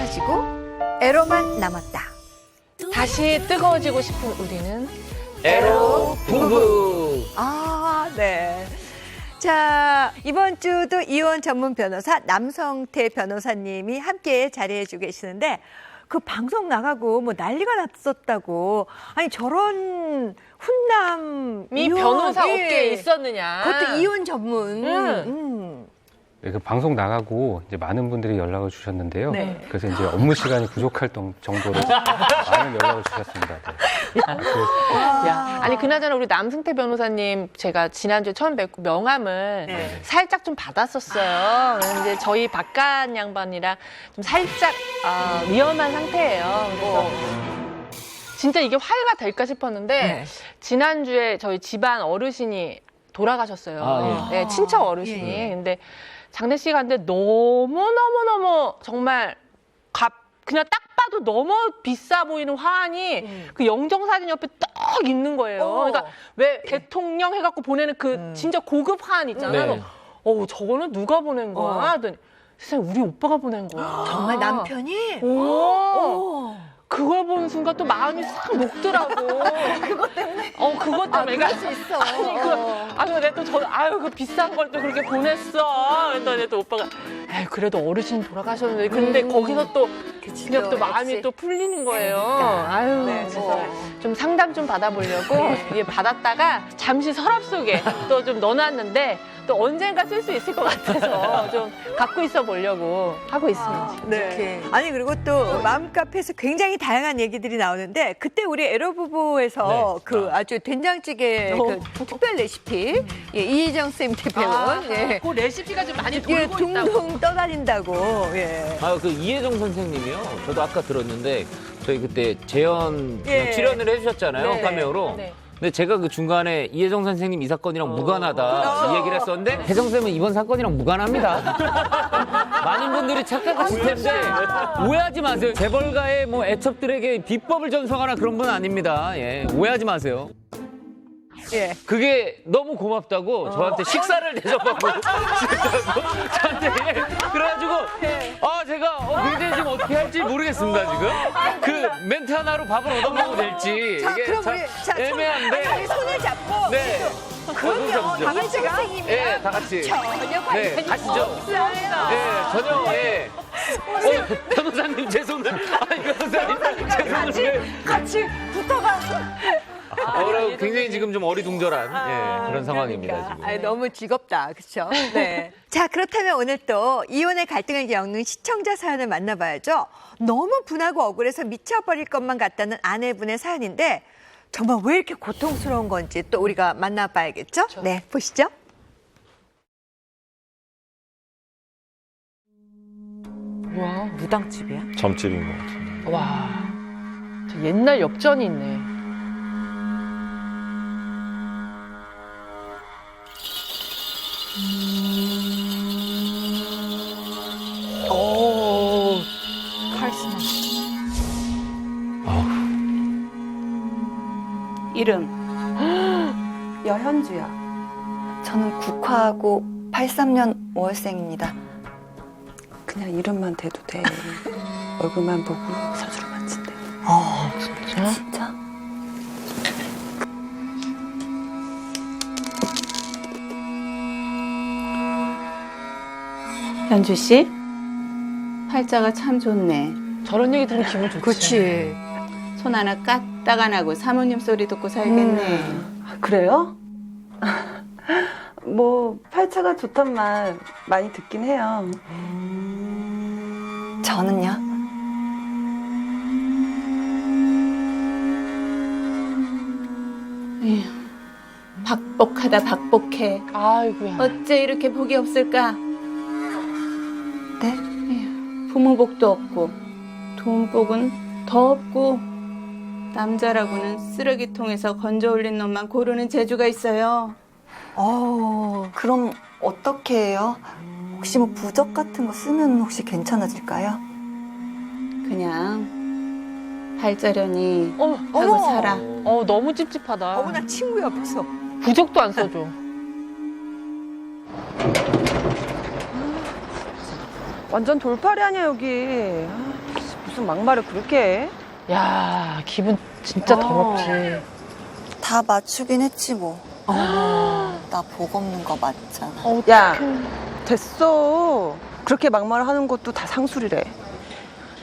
사라지고 에로만 남았다. 다시 뜨거워지고 싶은 우리는 에로 부부. 아, 네. 자, 이번 주도 이혼 전문 변호사 남성태 변호사님이 함께 자리해주고 계시는데 그 방송 나가고 뭐 난리가 났었다고. 아니 저런 훈남이 변호사 업계에 있었느냐. 그것도 이혼 전문. 네, 그 방송 나가고 이제 많은 분들이 연락을 주셨는데요. 네. 그래서 이제 업무 시간이 부족할 정도로 많은 연락을 주셨습니다. 네. 야, 아니 그나저나 우리 남승태 변호사님 제가 지난주에 처음 뵙고 명함을 네. 살짝 좀 받았었어요. 이제 저희 바깥 양반이라 좀 살짝 위험한 상태예요. 그래서 진짜 이게 화해가 될까 싶었는데 네. 지난주에 저희 집안 어르신이 돌아가셨어요. 아, 네, 친척 어르신이. 예. 근데 장례식 갔는데 너무 정말 그냥 딱 봐도 너무 비싸 보이는 화환이 그 영정사진 옆에 딱 있는 거예요. 그러니까 왜 대통령 해갖고 보내는 그 진짜 고급 화환 있잖아요. 네. 저거는 누가 보낸 거야? 하더니 세상에 우리 오빠가 보낸 거야. 정말 남편이? 오. 그걸 보는 순간 또 마음이 싹 녹더라고. 그것 때문에? 그것 때문에. 그럴 수 있어. 내가 또 그 비싼 걸 또 그렇게 보냈어. 그랬더니 또 오빠가, 그래도 어르신 돌아가셨는데. 근데 거기서 또, 그냥 또 마음이 또 풀리는 거예요. 네, 그래서 좀 상담 좀 받아보려고 받았다가 잠시 서랍 속에 또 좀 넣어놨는데 또 언젠가 쓸 수 있을 것 같아서 좀 갖고 있어 보려고 하고 있습니다. 네. 아니 그리고 또 마음카페에서 굉장히 다양한 얘기들이 나오는데 그때 우리 에로부부에서 그 아주 된장찌개 그 특별 레시피 이희정 쌤 대표는 그 레시피가 좀 많이 예, 둥둥 떠다닌다고. 예. 그 이혜정 선생님이요. 저도 아까 들었는데 저희 그때 재연 예. 출연을 해주셨잖아요. 네. 카메오로. 네. 근데 제가 그 중간에 이혜정 선생님 이 사건이랑 무관하다 이 얘기를 했었는데 혜정쌤은 이번 사건이랑 무관합니다. 많은 분들이 착각하실 텐데 오해하지 마세요. 재벌가의 뭐 애첩들에게 비법을 전수하거나 그런 분은 아닙니다. 예, 오해하지 마세요. 예. 그게 너무 고맙다고 저한테 식사를 대접하고 저한테 그래가지고 제가 굉장히 지금 어떻게 할지 모르겠습니다 지금 그 멘트 하나로 밥을 얻어먹어도 될지 자, 이게 그럼 참 우리 애매한데 우리 손을 잡고 네. 그럼요. 이희정 선생님이랑 네, 다 같이. 전혀 관련이 네, 가시죠. 없어요. 전혀 변호사님 제 손을 변호사님 제 손을 같이 붙어가서. 그리고 굉장히 지금 좀 어리둥절한 그런 상황입니다 지금. 아니, 너무 즐겁다, 그렇죠? 네. 자, 그렇다면 오늘 또 이혼의 갈등을 겪는 시청자 사연을 만나봐야죠. 너무 분하고 억울해서 미쳐버릴 것만 같다는 아내분의 사연인데 정말 왜 이렇게 고통스러운 건지 또 우리가 만나봐야겠죠? 네, 보시죠. 와, 무당집이야? 점집인 것 같은데. 와. 저 옛날 엽전이 있네. 오, 칼스나. 이름 여현주요. 저는 국화하고 83년 5월생입니다. 그냥 이름만 대도 돼. 얼굴만 보고 서주를 맞춘대. 진짜? 진짜? 현주 씨, 팔자가 참 좋네. 저런 얘기 들으면 기분 좋지. 그렇지. 손 하나 까딱 안 하고 사모님 소리 듣고 살겠네. 그래요? 뭐 팔자가 좋단 말 많이 듣긴 해요. 저는요? 에휴, 박복하다 박복해. 아이고야. 어째 이렇게 복이 없을까? 네? 에휴, 부모 복도 없고 돈 복은 더 없고 남자라고는 쓰레기통에서 건져 올린 놈만 고르는 재주가 있어요. 그럼 어떻게 해요? 혹시 뭐 부적 같은 거 쓰면 혹시 괜찮아질까요? 그냥 팔자련이 어머, 하고 살아. 너무 찝찝하다. 어머나 친구 옆에서. 부적도 안 써줘. 완전 돌팔이 아니야 여기. 무슨 막말을 그렇게 해? 야, 기분 진짜 더럽지. 다 맞추긴 했지 뭐. 나 복 없는 거 맞잖아. 야, 됐어. 그렇게 막말하는 것도 다 상술이래.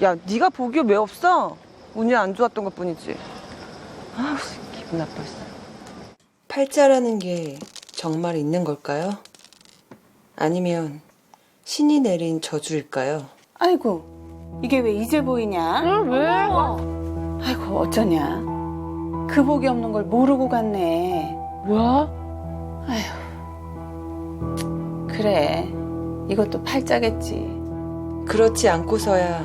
야, 네가 복이 왜 없어? 운이 안 좋았던 것뿐이지. 아우, 기분 나빴어. 팔자라는 게 정말 있는 걸까요? 아니면 신이 내린 저주일까요? 아이고, 이게 왜 이제 보이냐? 왜? 아이고, 어쩌냐. 그 복이 없는 걸 모르고 갔네. 뭐야? 그래, 이것도 팔자겠지. 그렇지 않고서야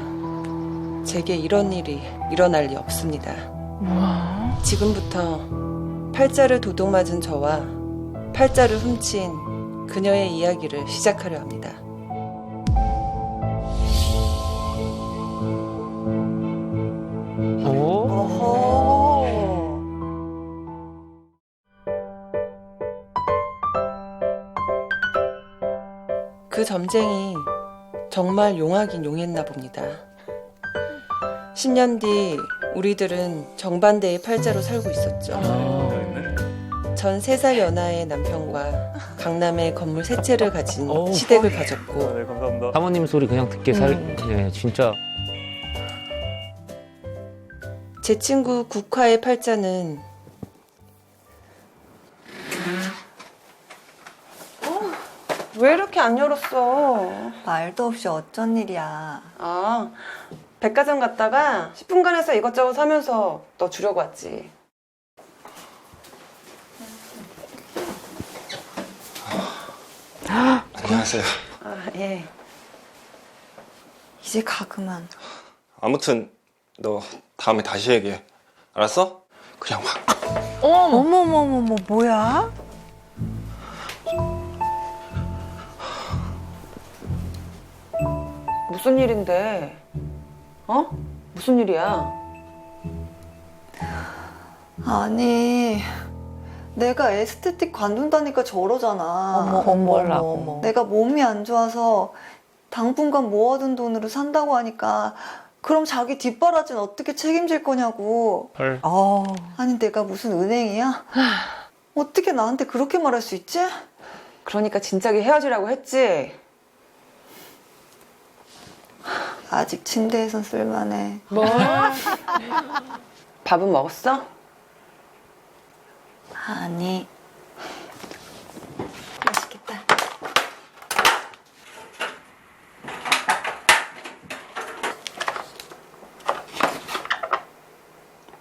제게 이런 일이 일어날 리 없습니다. 뭐야? 지금부터 팔자를 도둑맞은 저와 팔자를 훔친 그녀의 이야기를 시작하려 합니다. 어? 그 점쟁이 정말 용하긴 용했나 봅니다. 10년 뒤 우리들은 정반대의 팔자로 살고 있었죠. 전 3살 연하의 남편과 강남에 건물 3채를 가진 시댁을 가졌고 사모님 소리 그냥 듣게 네, 진짜. 제 친구 국화의 팔자는 왜 이렇게 안 열었어? 말도 없이 어쩐 일이야. 아, 백화점 갔다가 10분간에서 이것저것 사면서 너 주려고 왔지. 안녕하세요. 아, 예. 이제 가 그만. 아무튼 너 다음에 다시 얘기해. 알았어? 그냥 와. 어머머머머, 뭐야? 무슨 일인데? 어? 무슨 일이야? 아니, 내가 에스테틱 관둔다니까 저러잖아. 어머. 내가 몸이 안 좋아서 당분간 모아둔 돈으로 산다고 하니까 그럼 자기 뒷바라지는 어떻게 책임질 거냐고. 아니, 내가 무슨 은행이야? 어떻게 나한테 그렇게 말할 수 있지? 그러니까 진작에 헤어지라고 했지? 아직 침대에선 쓸만해. 뭐? 밥은 먹었어? 아니. 맛있겠다.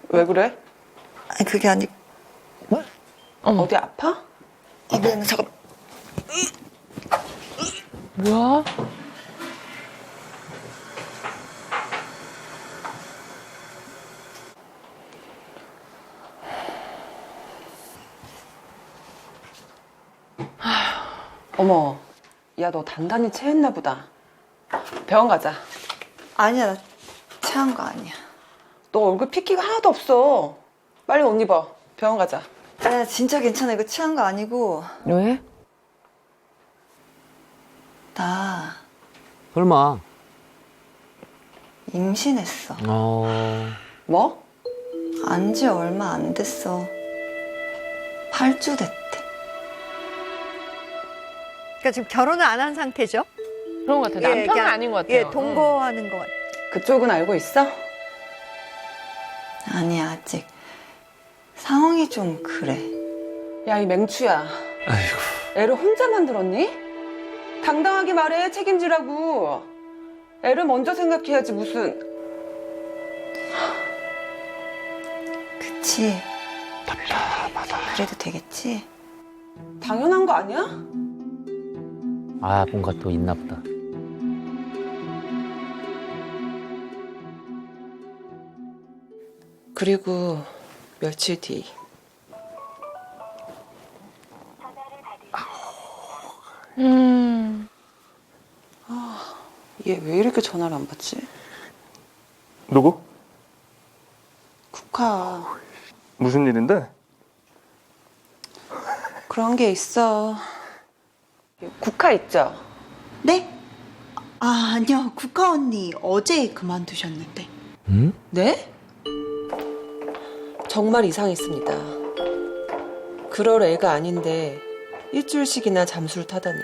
왜 그래? 아니, 그게 아니. 어디 아파? 아, 미안해, 잠깐. 뭐야? 어머, 야, 너 단단히 체했나 보다. 병원 가자. 아니야, 나 체한 거 아니야. 너 얼굴 핏기가 하나도 없어. 빨리 옷 입어. 병원 가자. 아니야, 진짜 괜찮아. 이거 체한 거 아니고. 왜? 나 설마. 임신했어. 뭐? 안지 얼마 안 됐어. 8주 됐대. 그러니까 지금 결혼을 안 한 상태죠? 그런 것 같아요. 남편은 그냥, 아닌 것 같아요. 예, 동거하는 것 같아요. 그쪽은 알고 있어? 아니야, 아직. 상황이 좀 그래. 야, 이 맹추야. 애를 혼자 만들었니? 당당하게 말해, 책임지라고. 애를 먼저 생각해야지, 무슨. 그치? 그래도 되겠지? 당연한 거 아니야? 아, 뭔가 또 있나 보다. 그리고 며칠 뒤 얘 왜 이렇게 전화를 안 받지? 누구? 국화. 무슨 일인데? 그런 게 있어. 국화 있죠? 네? 아, 아니요. 국화 언니 어제 그만두셨는데. 네? 정말 이상했습니다. 그럴 애가 아닌데 일주일씩이나 잠수를 타다니.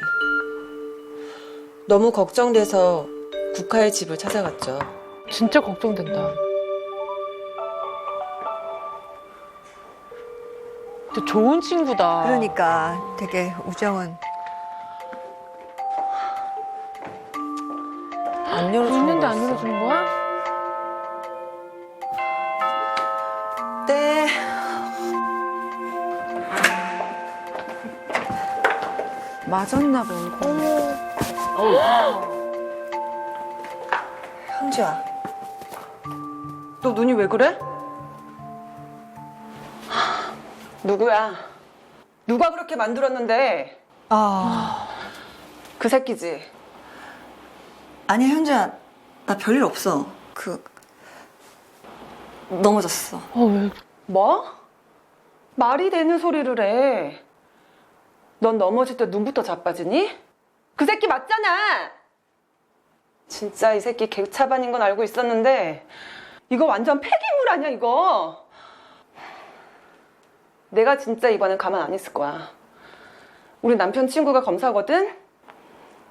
너무 걱정돼서 국화의 집을 찾아갔죠. 진짜 걱정된다. 근데 좋은 친구다. 그러니까 되게 우정은. 안 열어주는 있는데 안 거였어. 열어주는 거야? 네. 맞았나 봐. 형주야. 너 눈이 왜 그래? 누구야? 누가 그렇게 만들었는데? 그 새끼지. 아니야, 현주야. 나 별일 없어. 넘어졌어. 왜? 뭐? 말이 되는 소리를 해. 넌 넘어질 때 눈부터 자빠지니? 그 새끼 맞잖아. 진짜 이 새끼 개차반인 건 알고 있었는데 이거 완전 폐기물 아니야 이거. 내가 진짜 이번엔 가만 안 있을 거야. 우리 남편 친구가 검사거든.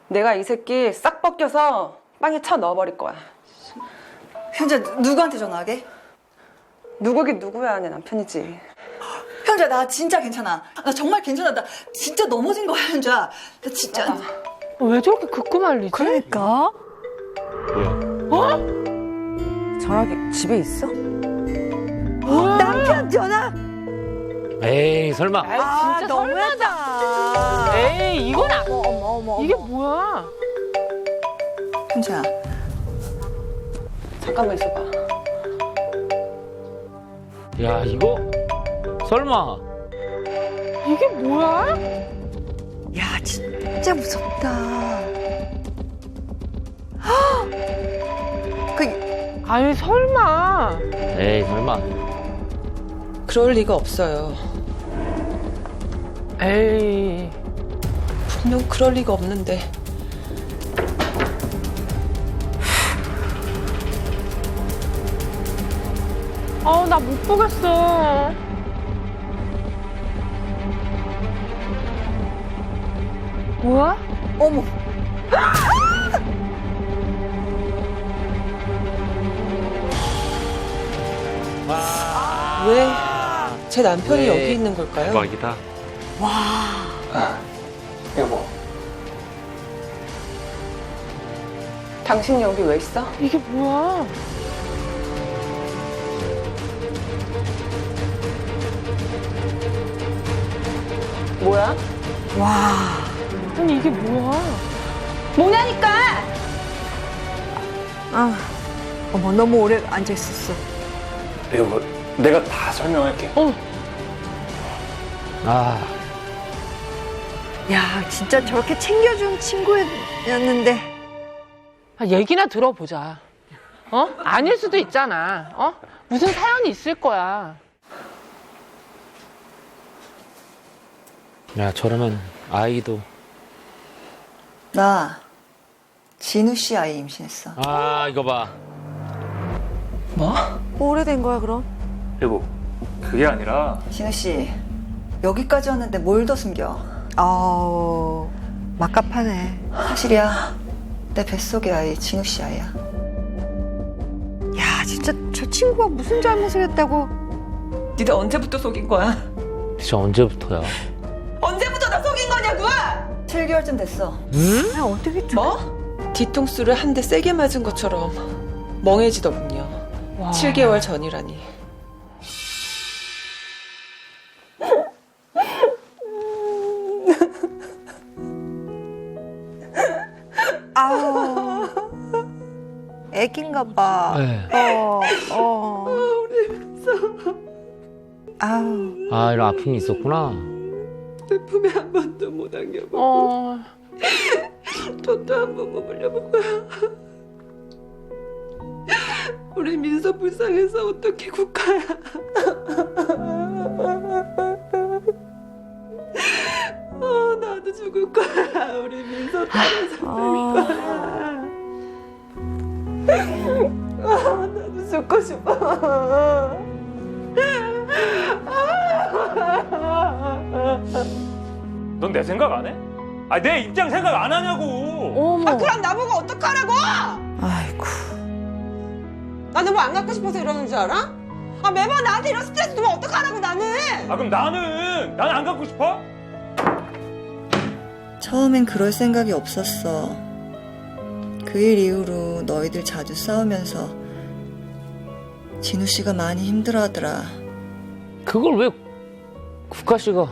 내가 이 새끼 싹 벗겨서 빵에 쳐 넣어버릴 거야. 현주야, 누구한테 전화하게? 누구긴 누구야. 내 남편이지. 현주야, 나 진짜 괜찮아. 나 정말 괜찮아. 나 진짜 넘어진 거야, 현주야. 나 진짜. 왜 저렇게 극구 말리지? 그러니까. 전화기 집에 있어? 남편 전화. 에이, 설마. 아, 진짜 너무하다. 에이, 이건 어머. 이게 뭐야? 현주야. 잠깐만 있어봐. 야, 이거 설마. 이게 뭐야? 야, 진짜 무섭다. 아니 설마. 에이, 설마. 그럴 리가 없어요. 에이. 분명 그럴 리가 없는데. 나 못 보겠어. 뭐야? 어머. 왜 제 남편이 왜? 여기 있는 걸까요? 대박이다. 여보. 당신 여기 왜 있어? 이게 뭐야? 뭐야? 아니 이게 뭐야? 뭐냐니까! 어머, 너무 오래 앉아 있었어. 여보, 내가 다 설명할게. 아, 야, 진짜 저렇게 챙겨준 친구였는데. 얘기나 들어보자. 아닐 수도 있잖아. 무슨 사연이 있을 거야. 야, 저러면 아이도. 나 진우 씨 아이 임신했어. 아, 이거 봐. 오래된 거야 그럼? 여보, 그게 아니라 진우 씨, 여기까지 왔는데 뭘 더 숨겨? 아우, 막갑하네. 사실이야. 내 뱃속의 아이 진우 씨 아이야. 야, 진짜 저 친구가 무슨 잘못을 했다고. 니들 언제부터 속인 거야? 진짜 언제부터야? 언제부터 나 속인 거냐고! 7개월쯤 됐어. 야, 어떻게 좀. 뭐? 뒤통수를 한 대 세게 맞은 것처럼 멍해지더군요. 7개월 전이라니. 아우. 애긴가 봐. 네. 우리 무서워. 아우. 아, 이런 아픔이 있었구나. 내 품에 한 번도 못 안겨보고 돈도 한 번 못 물려보고 우리 민서 불쌍해서 어떻게 국가야. 나도 죽을 거야. 우리 민서 따라서 죽을 거야. 나도 죽고 싶어. 넌 내 생각 안 해? 아, 내 입장 생각 안 하냐고. 어머. 그럼 나보고 어떡하라고? 아이고. 나는 뭐 안 갖고 싶어서 이러는 줄 알아? 매번 나한테 이런 스트레스 주면 어떡하라고 나는? 그럼 나는 안 갖고 싶어? 처음엔 그럴 생각이 없었어. 그 일 이후로 너희들 자주 싸우면서 진우 씨가 많이 힘들어하더라. 그걸 왜 국화 씨가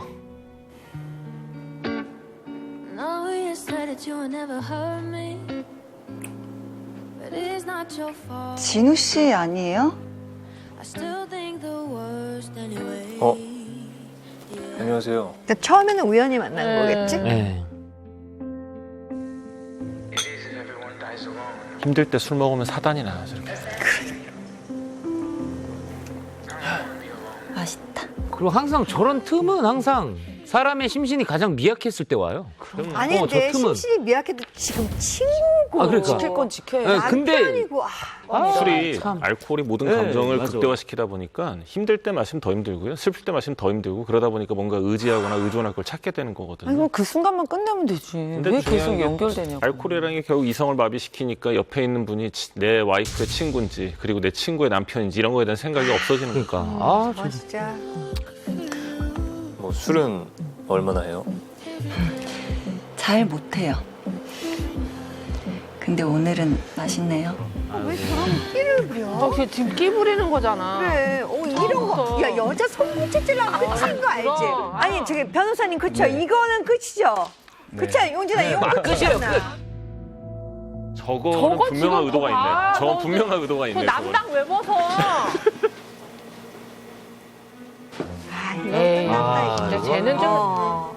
진우 씨 아니에요? 안녕하세요. 그러니까 처음에는 우연히 만난 거겠지? 네. 힘들 때 술 먹으면 사단이 나요, 저렇게. 맛있다. 그리고 항상 저런 틈은 항상 사람의 심신이 가장 미약했을 때 와요. 아니 저 근데 틈은. 심신이 미약해도 지금 친구고. 아, 그러니까. 지킬 건 지켜야 네, 근데 남편이고. 술이 참. 알코올이 모든 네, 감정을 맞아. 극대화시키다 보니까 힘들 때 마시면 더 힘들고요. 슬플 때 마시면 더 힘들고 그러다 보니까 뭔가 의지하거나 의존할 걸 찾게 되는 거거든요. 그럼 그 순간만 끝내면 되지. 근데 왜 중요한 계속 게 연결되냐고. 알코올이라는 게 결국 이성을 마비시키니까 옆에 있는 분이 내 와이프의 친구인지 그리고 내 친구의 남편인지 이런 거에 대한 생각이 없어지는 거니까. 아, 아 진짜. 뭐 술은 얼마나 해요? 잘 못해요. 근데 오늘은 맛있네요. 왜 저런 끼를 부려? 지금 끼 부리는 거잖아. 그래. 이런 거. 야 여자 손목채질하면 끝인 거 알지? 그럼. 아니 저기 변호사님 그쵸? 이거는 끝이죠. 그쵸? 용진아 이거 끝이에요, 끝이잖아. 저거는 저거 분명한 지금 의도가 봐. 있네. 저건 너 분명한 의도가 그 있네. 남당 왜 벗어? 아 이거 에이, 끝났다 근데 이거. 쟤는 좀 어.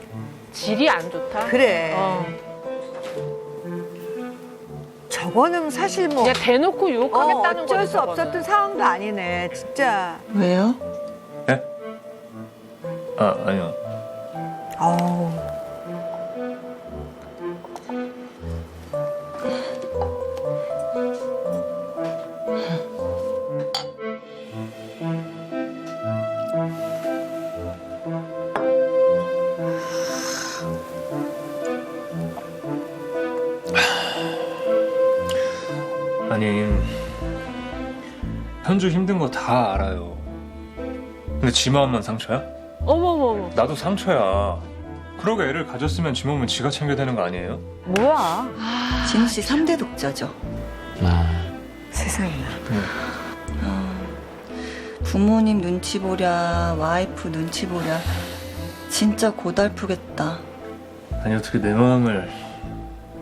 질이 안 좋다. 그래. 저거는 사실 뭐 그냥 대놓고 유혹하겠다는 어쩔 거지, 수 저거는. 없었던 상황도 아니네, 진짜. 왜요? 아니요. 어우. 아니, 현주 힘든 거 다 알아요. 근데 지 마음만 상처야? 어머머머. 나도 상처야. 그러게 애를 가졌으면 지 몸은 지가 챙겨야 되는 거 아니에요? 뭐야? 진우 씨 3대 독자죠. 세상에나. 부모님 눈치 보랴, 와이프 눈치 보랴. 진짜 고달프겠다. 아니 어떻게 내 마음을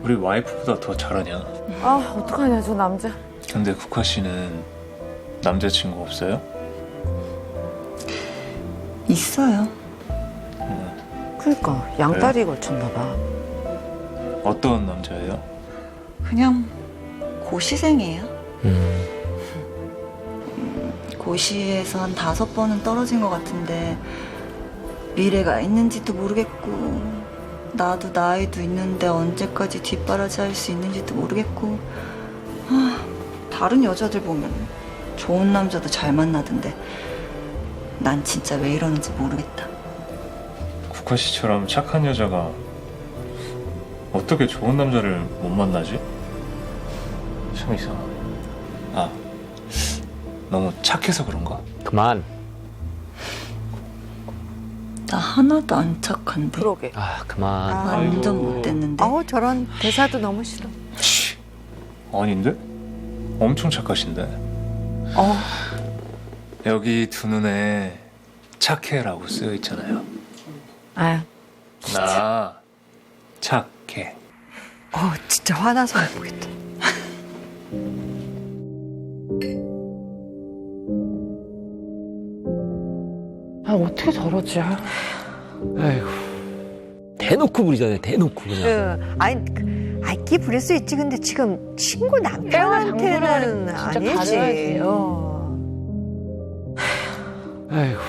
우리 와이프보다 더 잘하냐? 아, 어떡하냐, 저 남자. 근데 국화 씨는 남자친구 없어요? 있어요. 그러니까 양다리 걸쳤나 봐. 어떤 남자예요? 그냥 고시생이에요. 고시에서 한 5번은 떨어진 것 같은데 미래가 있는지도 모르겠고 나도 나이도 있는데 언제까지 뒷바라지 할 수 있는지도 모르겠고 다른 여자들 보면 좋은 남자도 잘 만나던데 난 진짜 왜 이러는지 모르겠다. 국화 씨처럼 착한 여자가 어떻게 좋은 남자를 못 만나지? 참 이상하네. 너무 착해서 그런가? 그만. 나 하나도 안 착한데. 그러게. 그만. 완전 못됐는데. 아우 저런 대사도 너무 싫어. 아닌데? 엄청 착하신데. 여기 두 눈에 착해라고 쓰여 있잖아요. 아유. 나 착해. 진짜 화나서 못 보겠다. 아, 어떻게 저러지? 아이고. 대놓고 부리잖아요. 대놓고 그냥. 아니 끼 부릴 수 있지. 근데 지금 친구 남편한테는 진짜 아니지. 가려야지. 아이고.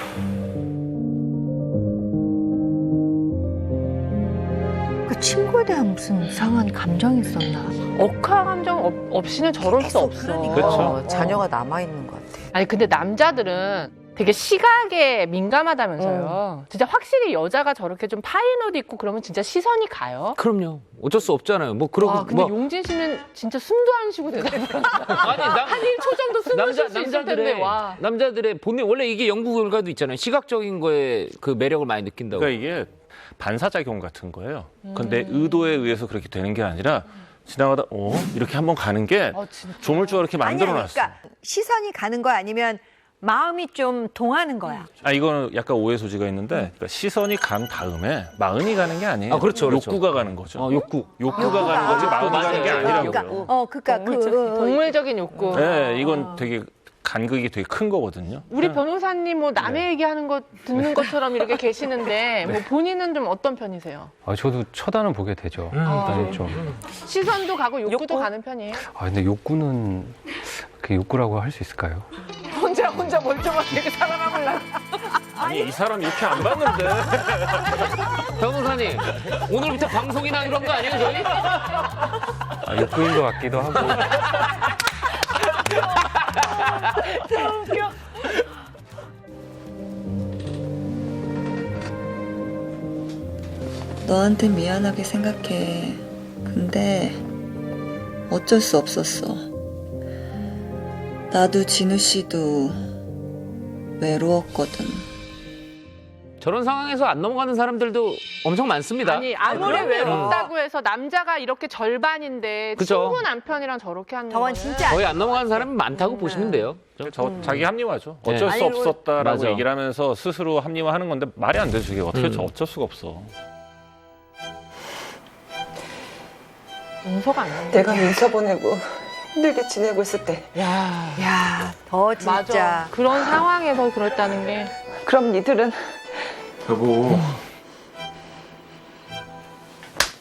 친구에 대한 무슨 이상한 감정이 있었나? 억하 감정 없이는 저럴 수 없어. 그렇죠. 자녀가 남아있는 것 같아. 아니 근데 남자들은 되게 시각에 민감하다면서요. 진짜 확실히 여자가 저렇게 좀 파인 옷 입고 그러면 진짜 시선이 가요. 그럼요. 어쩔 수 없잖아요. 뭐 그러고 와, 근데 용진 씨는 진짜 숨도 안 쉬고 대답을 아니 한 1초 정도 숨을 쉴 수 있을 텐데 와. 남자들의 본능 원래 이게 연구 결과도 있잖아요. 시각적인 거에 그 매력을 많이 느낀다고. 그러니까 이게 반사작용 같은 거예요. 근데 의도에 의해서 그렇게 되는 게 아니라 지나가다 이렇게 한번 가는 게 조물주가 이렇게 만들어놨어. 그러니까 시선이 가는 거야 아니면 마음이 좀 동하는 거야. 이거는 약간 오해 소지가 있는데 그러니까 시선이 간 다음에 마음이 가는 게 아니에요. 그렇죠. 욕구가 가는 거죠. 욕구가 가는 거지 마음이 가는 게 아니라고요. 동물적인 욕구. 네, 이건 되게 간극이 되게 큰 거거든요. 우리 변호사님 뭐 남의 얘기하는 거 듣는 것처럼 이렇게 계시는데 뭐 본인은 좀 어떤 편이세요? 저도 쳐다는 보게 되죠. 좀. 시선도 가고 욕구도 가는 편이에요? 근데 욕구는 그 욕구라고 할 수 있을까요? 혼자 멀쩡하게 살아남으려고. 아니 이 사람 이렇게 안 봤는데. 변호사님 오늘부터 방송이나 그런 거 아니에요 저희? 욕구인 것 같기도 하고. 너무 웃겨. 너한테 미안하게 생각해. 근데 어쩔 수 없었어. 나도 진우 씨도 외로웠거든. 저런 상황에서 안 넘어가는 사람들도 엄청 많습니다. 아니 아무리 외롭다고 해서 남자가 이렇게 절반인데 그쵸. 친구 남편이랑 저렇게 하는 저건 거는 진짜 거의 안 넘어가는 사람이 많다고 보시면 돼요. 자기 합리화죠. 네. 어쩔 수 없었다라고 맞아. 얘기를 하면서 스스로 합리화하는 건데 말이 안 되죠. 이게 어떻게 어쩔 수가 없어. 용서가 안 된다. 내가 민서 보내고 힘들게 지내고 있을 때 야, 더 진짜. 맞아. 그런 상황에서 그랬다는 게. 그럼 니들은 여보.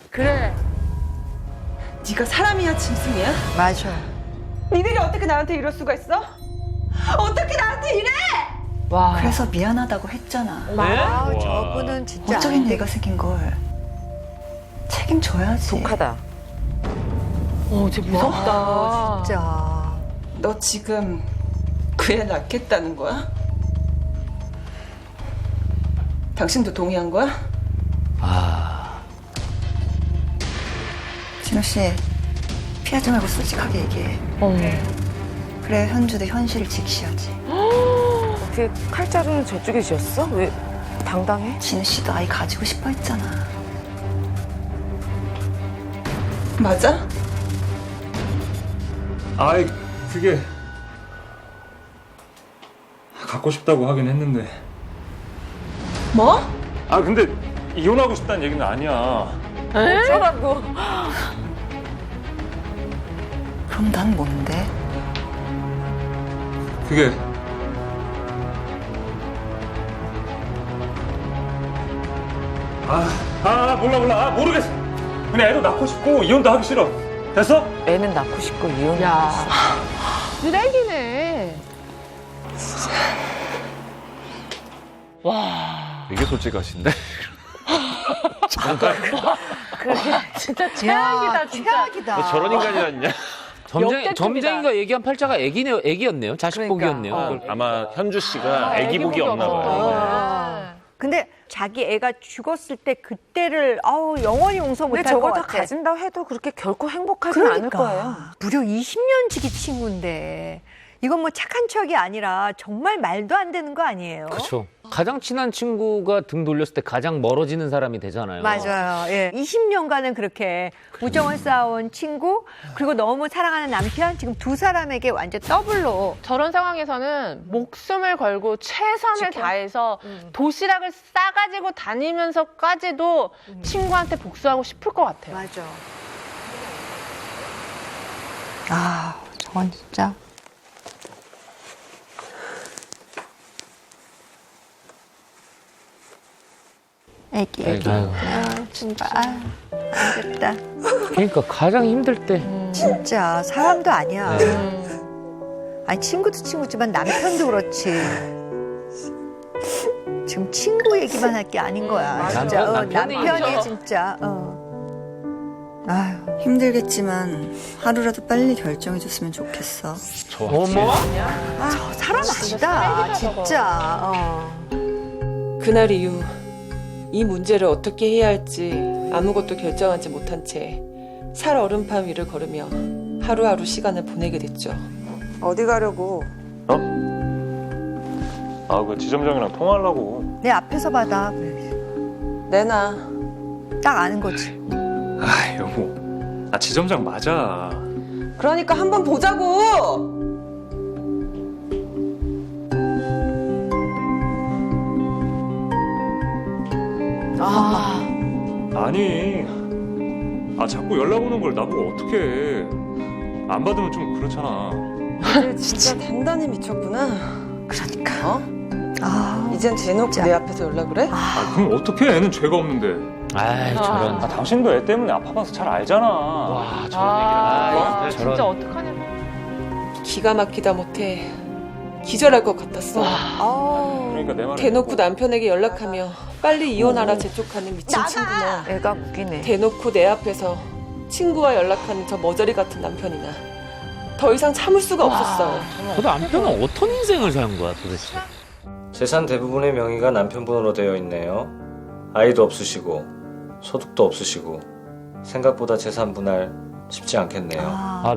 그래. 네가 사람이야 짐승이야? 맞아. 니들이 어떻게 나한테 이럴 수가 있어? 어떻게 나한테 이래? 와. 그래서 미안하다고 했잖아. 아, 저분은 진짜. 어쩌긴 내가 생긴 걸 책임져야지. 독하다. 진짜 무섭다. 진짜. 너 지금 그 애 낳겠다는 거야? 당신도 동의한 거야? 진우 씨, 피하지 말고 솔직하게 얘기해. 그래, 현주도 현실을 직시하지. 어떻게 칼자루는 저쪽에 지었어? 왜 당당해? 진우 씨도 아이 가지고 싶어 했잖아. 맞아? 그게 갖고 싶다고 하긴 했는데. 뭐? 근데 이혼하고 싶다는 얘기는 아니야. 어쩌라고. 그럼 난 뭔데? 그게 몰라. 모르겠어. 그냥 애도 낳고 싶고 이혼도 하기 싫어. 됐어? 애는 낳고 싶고 이혼을 야. 하고 싶어. 쓰레기네. 되게 솔직하신데. 진짜 최악이다, 진짜. 최악이다. 저런 인간이 아니냐? 점쟁이가 얘기한 팔자가 애기였네요. 자식복이었네요. 그러니까. 아마 현주 씨가 애기 복이 없나 봐요. 근데 자기 애가 죽었을 때 그때를 영원히 용서 근데 못할 것 저걸 다 같아. 가진다고 해도 그렇게 결코 행복하진 않을 거예요. 무려 20년 지기 친구인데 이건 뭐 착한 척이 아니라 정말 말도 안 되는 거 아니에요? 그렇죠. 가장 친한 친구가 등 돌렸을 때 가장 멀어지는 사람이 되잖아요. 맞아요. 예. 20년간은 그렇게 우정을 쌓아온 친구, 그리고 너무 사랑하는 남편, 지금 두 사람에게 완전 더블로. 저런 상황에서는 목숨을 걸고 최선을 다해서 도시락을 싸가지고 다니면서까지도 친구한테 복수하고 싶을 것 같아요. 맞아. 저건 진짜. 애기. 진짜. 안 됐다. 그러니까 가장 힘들 때. 진짜 사람도 아니야. 아니 친구도 친구지만 남편도 그렇지. 지금 친구 얘기만 할 게 아닌 거야. 진짜. 남편이 남편이 진짜. 아유. 힘들겠지만 하루라도 빨리 결정해줬으면 좋겠어. 어머? 저 사람 아니다. 진짜. 그날 이후 이 문제를 어떻게 해야 할지 아무것도 결정하지 못한 채 살얼음판 위를 걸으며 하루하루 시간을 보내게 됐죠. 어디 가려고? 그 지점장이랑 통화하려고. 내 앞에서 받아. 내놔. 딱 아는 거지. 아, 여보. 지점장 맞아. 그러니까 한번 보자고. 아니. 자꾸 연락 오는 걸 나보고 어떻게 해. 안 받으면 좀 그렇잖아. 진짜 단단히 미쳤구나. 그러니까. 이젠 대놓고 내 앞에서 연락을 해? 그럼 어떻게 해? 애는 죄가 없는데. 아이, 저런. 당신도 애 때문에 아파봐서 잘 알잖아. 와, 저런 얘기를. 진짜 저런. 어떡하냐. 기가 막히다 못해 기절할 것 같았어. 그러니까 내 말은 대놓고 남편에게 연락하며 빨리 이혼하라 재촉하는 미친 친구나 애가 웃기네. 대놓고 내 앞에서 친구와 연락하는 저 머저리 같은 남편이나 더 이상 참을 수가 없었어요. 그 남편은 어떤 인생을 산 거야, 도대체? 재산 대부분의 명의가 남편분으로 되어 있네요. 아이도 없으시고 소득도 없으시고 생각보다 재산 분할 쉽지 않겠네요.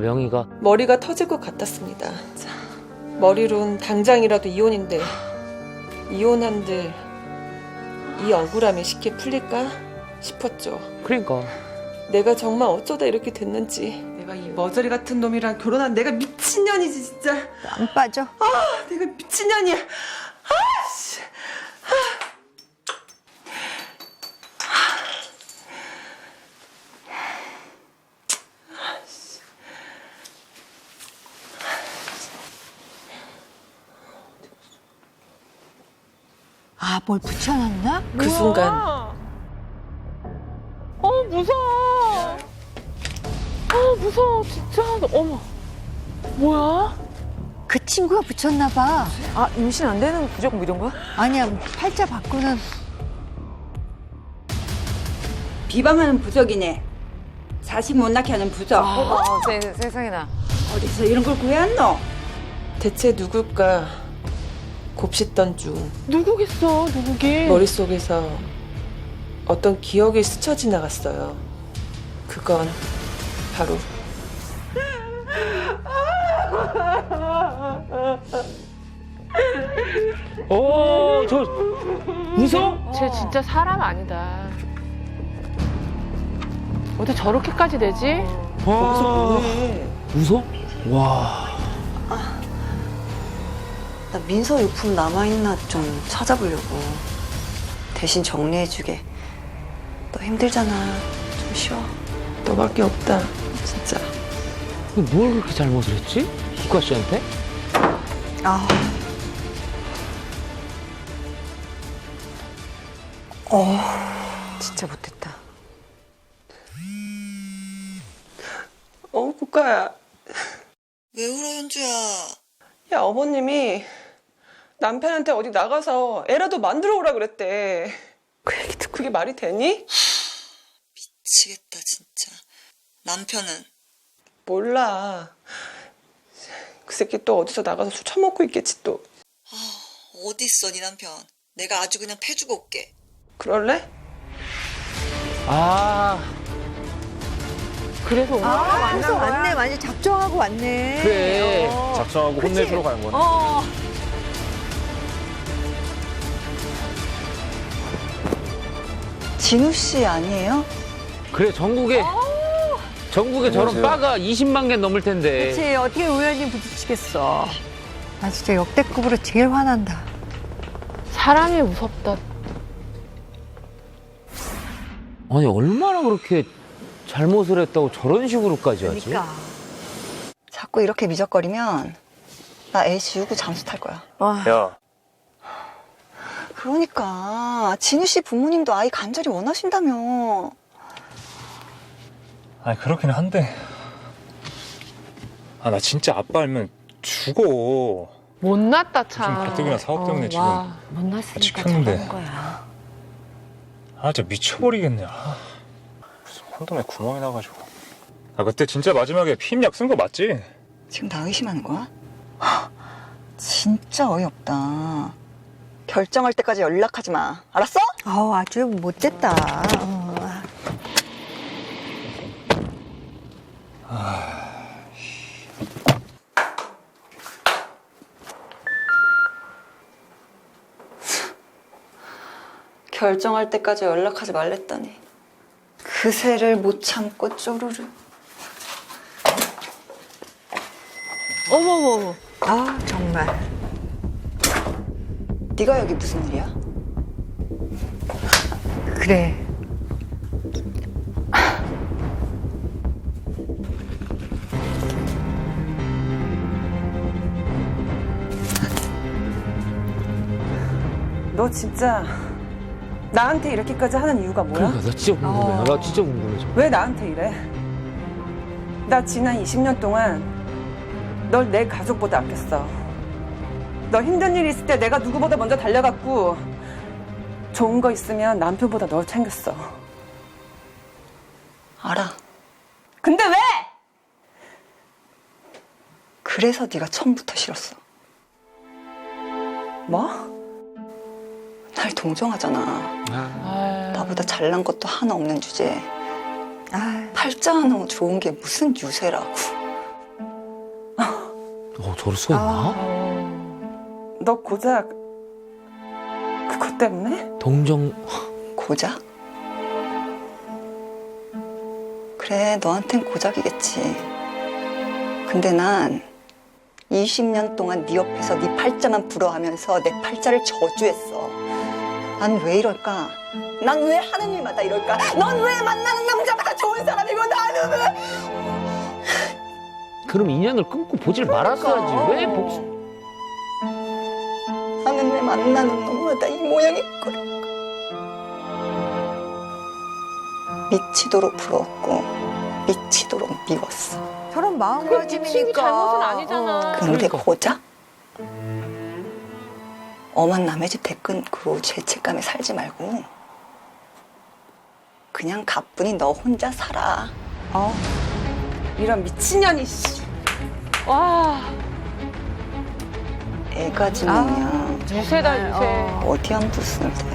명의가. 머리가 터질 것 같았습니다. 머리론 당장이라도 이혼인데 이혼한들 이 억울함이 쉽게 풀릴까 싶었죠. 그러니까. 내가 정말 어쩌다 이렇게 됐는지. 내가 이 머저리 같은 놈이랑 결혼한 내가 미친년이지 진짜. 안 빠져. 내가 미친년이야. 씨. 뭘 붙여놨나? 그 순간 무서워. 무서워, 진짜. 어머. 뭐야? 그 친구가 붙였나 봐. 임신 안 되는 부적 뭐 이런 거야? 아니야, 팔자 바꾸는. 비방하는 부적이네. 자식 못 낳게 하는 부적. 세상에나. 어디서 이런 걸 구해왔노? 대체 누굴까 곱씹던 중 누구겠어, 누구게? 머릿속에서 어떤 기억이 스쳐 지나갔어요. 그건 바로 저 웃어? 쟤 진짜 사람 아니다. 어떻게 저렇게까지 되지? 웃어? 와. 나 민서 유품 남아있나 좀 찾아보려고. 대신 정리해주게. 너 힘들잖아. 좀 쉬어. 너밖에 없다. 진짜. 뭘 그렇게 잘못을 했지? 국가 씨한테? 진짜 못했다. 국가야. 왜 울어, 현주야? 야, 어머님이 남편한테 어디 나가서 애라도 만들어 오라 그랬대. 그 얘기 듣고 그게 말이 되니? 미치겠다, 진짜. 남편은? 몰라. 그 새끼 또 어디서 나가서 술 처먹고 있겠지 또. 어디 있어, 네 남편? 내가 아주 그냥 패주고 올게. 그럴래? 그래서 그래서 왔네. 완전 작정하고 왔네. 그래. 작성하고 혼내주러 간 거네. 진우 씨 아니에요? 그래, 전국에 저런 바가 20만 개 넘을 텐데. 그치, 어떻게 우연히 부딪히겠어. 나 진짜 역대급으로 제일 화난다. 사람이 무섭다. 아니, 얼마나 그렇게 잘못을 했다고 저런 식으로까지 하지? 그러니까. 자꾸 이렇게 미적거리면 나 애 지우고 잠수 탈 거야. 야, 그러니까 진우 씨 부모님도 아이 간절히 원하신다며. 그렇긴 한데. 나 진짜 아빠 알면 죽어. 못났다, 참. 지금 가뜩이나 사업 때문에 지금 못났으니까 지켰는데. 저러는 거야. 진짜 미쳐버리겠네. 콘돔에 구멍이 나가지고. 아, 그때 진짜 마지막에 피임약 쓴 거 맞지? 지금 나 의심하는 거야? 진짜 어이없다. 결정할 때까지 연락하지 마. 알았어? 아주 못됐다. 결정할 때까지 연락하지 말랬더니 그새를 못 참고 쪼르르. 어머머머. 정말. 네가 여기 무슨 일이야? 그래. 너 진짜 나한테 이렇게까지 하는 이유가 뭐야? 그러니까 나 진짜 궁금해. 나 진짜 궁금해. 왜 나한테 이래? 나 지난 20년 동안 널 내 가족보다 아꼈어. 너 힘든 일 있을 때 내가 누구보다 먼저 달려갔고 좋은 거 있으면 남편보다 널 챙겼어. 알아. 근데 왜? 그래서 네가 처음부터 싫었어. 뭐? 날 동정하잖아. 나보다 잘난 것도 하나 없는 주제에 팔자 하나 좋은 게 무슨 유세라고. 저럴 수가 있나? 너 고작 그것 때문에? 동정. 고작? 그래, 너한텐 고작이겠지. 근데 난 20년 동안 네 옆에서 네 팔자만 부러워하면서 내 팔자를 저주했어. 난 왜 이럴까? 난 왜 하는 일마다 이럴까? 넌 왜 만나는 남자마다 좋은 사람이고 나는 왜? 그럼 인연을 끊고 보질 말았어야지. 왜 복수? 나는 왜 만나는 놈마다 이 모양이 꼴까? 미치도록 부러웠고 미치도록 미웠어. 저런 마음가짐이니까. 친구 잘못은 아니잖아. 근데 고작? 엄한 남의 집 대끈고 죄책감에 살지 말고 그냥 가뿐히 너 혼자 살아. 이런 미친년이 씨. 와. 애가 지느냐. 유세다 유세. 어디 한 붓을 대.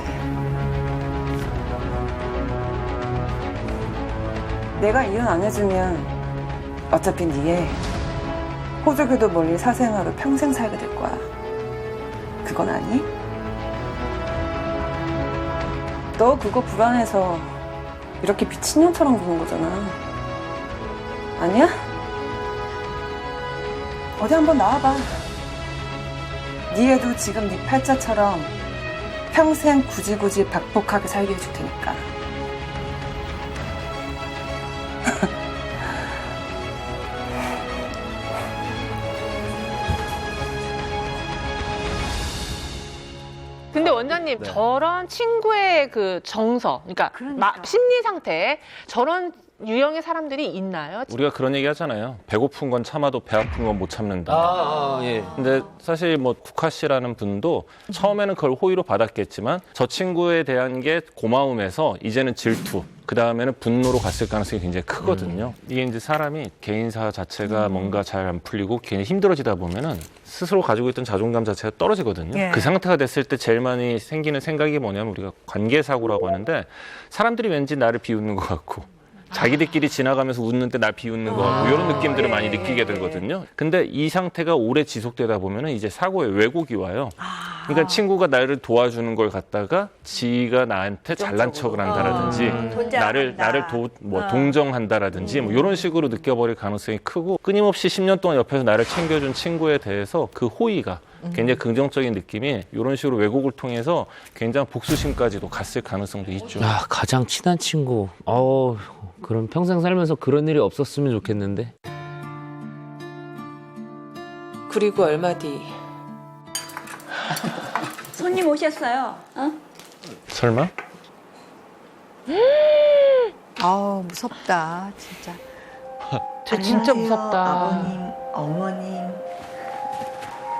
내가 이혼 안 해주면 어차피 네 애 호적에도 멀리 사생아로 평생 살게 될 거야. 그건 아니? 너 그거 불안해서 이렇게 미친년처럼 구는 거잖아. 아니야? 어디 한번 나와봐. 네 애도 지금 네 팔자처럼 평생 굳이 박복하게 살게 해줄 테니까. 근데 원장님 저런 친구의 그 정서, 그러니까 심리 상태 저런 유형의 사람들이 있나요? 우리가 그런 얘기 하잖아요. 배고픈 건 참아도 배 아픈 건 못 참는다. 예. 근데 사실 뭐 국화 씨라는 분도 처음에는 그걸 호의로 받았겠지만 저 친구에 대한 게 고마움에서 이제는 질투, 그 다음에는 분노로 갔을 가능성이 굉장히 크거든요. 이게 이제 사람이 개인사 자체가 뭔가 잘 안 풀리고 괜히 힘들어지다 보면은 스스로 가지고 있던 자존감 자체가 떨어지거든요. 예. 그 상태가 됐을 때 제일 많이 생기는 생각이 뭐냐면 우리가 관계사고라고 하는데 사람들이 왠지 나를 비웃는 것 같고 자기들끼리 지나가면서 웃는데 날 비웃는 거 같고 이런 느낌들을 많이 느끼게 되거든요. 근데 이 상태가 오래 지속되다 보면은 이제 사고에 왜곡이 와요. 그러니까 친구가 나를 도와주는 걸 갖다가 지가 나한테 잘난 척을 한다라든지 나를 동정한다라든지 뭐 이런 식으로 느껴버릴 가능성이 크고 끊임없이 10년 동안 옆에서 나를 챙겨준 친구에 대해서 그 호의가 굉장히 긍정적인 느낌이 이런 식으로 왜곡을 통해서 굉장히 복수심까지도 갔을 가능성도 있죠. 가장 친한 친구. 그럼 평생 살면서 그런 일이 없었으면 좋겠는데. 그리고 얼마 뒤 손님 오셨어요. 설마? 무섭다, 진짜. 저 진짜 무섭다. 아버님, 어머님.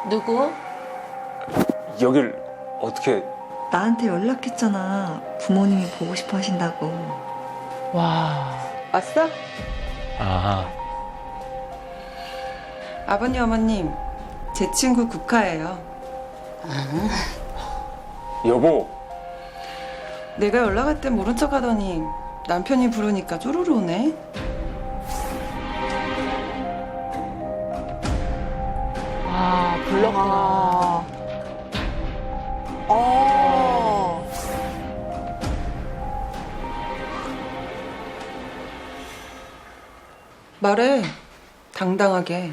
누구? 여길 어떻게... 나한테 연락했잖아. 부모님이 보고 싶어 하신다고. 와. 왔어? 아, 아버님, 어머님, 제 친구 국화예요. 여보. 내가 연락 할 땐 모른 척 하더니 남편이 부르니까 쪼르르 오네. 아, 불렀구나. 말해, 당당하게.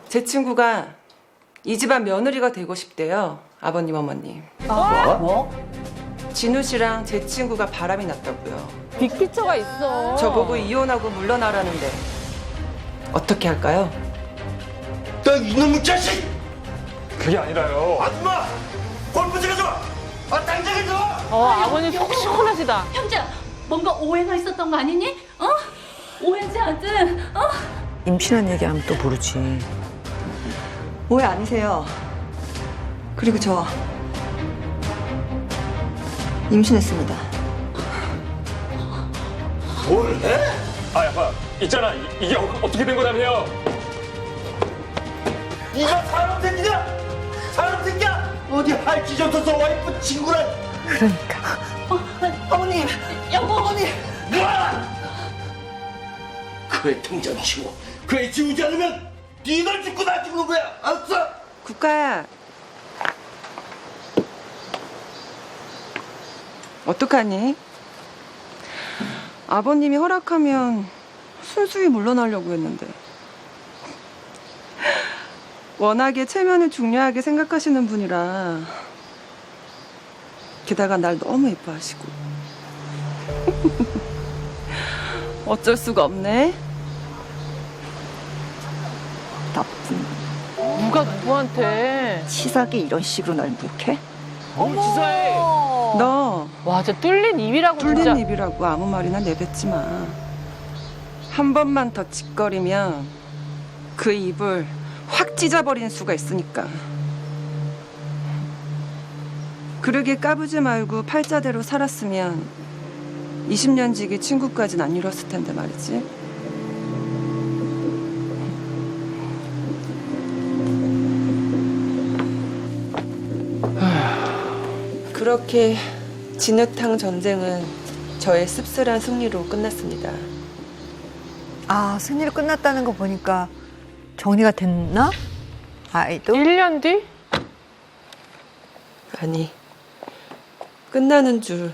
제 친구가 이 집안 며느리가 되고 싶대요. 아버님, 어머님. 뭐? 진우 씨랑 제 친구가 바람이 났다고요. 빅피처가 있어. 저보고 이혼하고 물러나라는데 어떻게 할까요? 너 이놈의 자식! 그게 아니라요. 아줌마! 골프 좀 아, 당장에 줘! 아버님 속 시원하시다. 형제, 뭔가 오해가 있었던 거 아니니? 오해지 않든, 임신한 얘기하면 또 모르지. 오해 아니세요. 그리고 저 임신했습니다. 뭘 해? 아, 야봐. 있잖아. 이게 어떻게 된 거냐면요. 네가 사람 새끼냐? 사람 새끼야? 어디 할지 없어서 와이프 친구랑. 그러니까. 어머님, 여보. 어머님. 뭐야? 그애 통장 치고 그애 지우지 않으면 니들 죽고 나 죽는 거야. 알았어? 국가야. 어떡하니? 아버님이 허락하면 순수히 물러나려고 했는데 워낙에 체면을 중요하게 생각하시는 분이라 게다가 날 너무 예뻐하시고 어쩔 수가 없네. 나쁜 누가 누구한테? 치사하게 이런 식으로 날 묵해? 치사해. 너 와, 진짜 뚫린 입이라고 뚫린 진짜. 입이라고 아무 말이나 내뱉지 마. 한 번만 더 짓거리면 그 입을 확 찢어버리는 수가 있으니까. 그러게 까부지 말고 팔자대로 살았으면 20년 지기 친구까지는 안 이뤘을 텐데 말이지. 그렇게 진흙탕 전쟁은 저의 씁쓸한 승리로 끝났습니다. 아, 승리로 끝났다는 거 보니까 정리가 됐나? 아이도? 1년 뒤? 아니, 끝나는 줄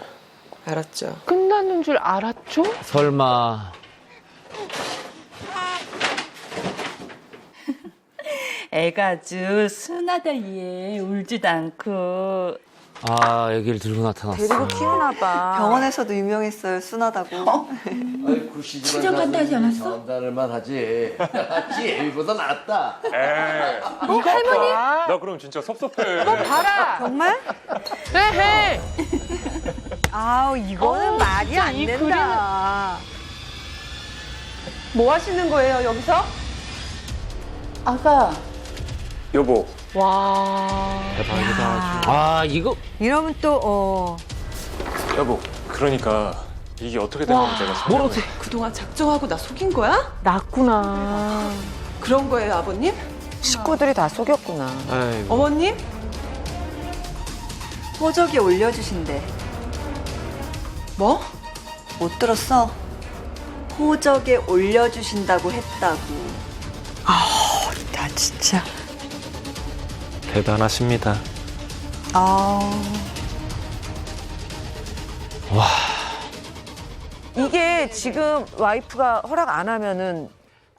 알았죠. 끝나는 줄 알았죠? 설마. 애가 아주 순하다, 얘. 울지도 않고. 아, 애기를 들고 나타났어. 데리고 키우나 봐. 병원에서도 유명했어요, 순하다고. 아이고 친정 간다 하지 않았어? 전달을만 하지. 지 애비보다 낫다. 에이. 할머니? 나 그럼 진짜 섭섭해. 봐라. 정말? 네, 아우, 이거는 말이 안 이 된다. 뭐 하시는 거예요, 여기서? 아가. 여보. 와. 대박이다. 아, 이거. 이러면 또, 여보. 그러니까 이게 어떻게 된 건지 제가 뭘 어떻게. 그동안 작정하고 나 속인 거야? 났구나. 그런 거예요, 아버님? 식구들이 다 속였구나. 아이고. 어머님? 호적에 올려주신대. 뭐? 못 들었어? 호적에 올려주신다고 했다고. 나 진짜. 대단하십니다. 이게 지금 와이프가 허락 안 하면은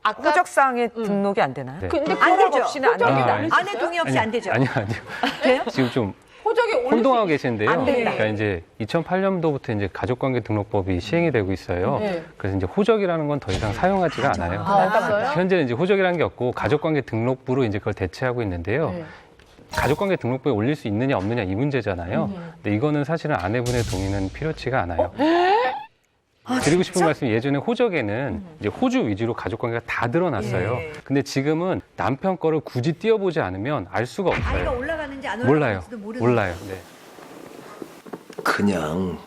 아까 호적상에 등록이 안 되나요? 네. 근데 안 허락 되죠. 없이는 안 됩니다. 아내 동의 없이 안 되죠. 아니요. 돼요? 지금 좀 호적에 올릴 혼동하고 수 계신데요. 안 된다. 그러니까 이제 2008년도부터 이제 가족관계 등록법이 시행이 되고 있어요. 네. 그래서 이제 호적이라는 건 더 이상 사용하지가 않아요. 없어요? 현재는 이제 호적이라는 게 없고 가족관계 등록부로 이제 그걸 대체하고 있는데요. 네. 가족관계 등록부에 올릴 수 있느냐 없느냐 이 문제잖아요. 근데 이거는 사실은 아내분의 동의는 필요치가 않아요. 드리고 싶은 말씀, 예전에 호적에는 이제 호주 위주로 가족관계가 다 드러났어요. 근데 지금은 남편 거를 굳이 띄워보지 않으면 알 수가 아이가 없어요. 올라가는지 안 몰라요. 올라가는지도 모르는 몰라요. 네. 그냥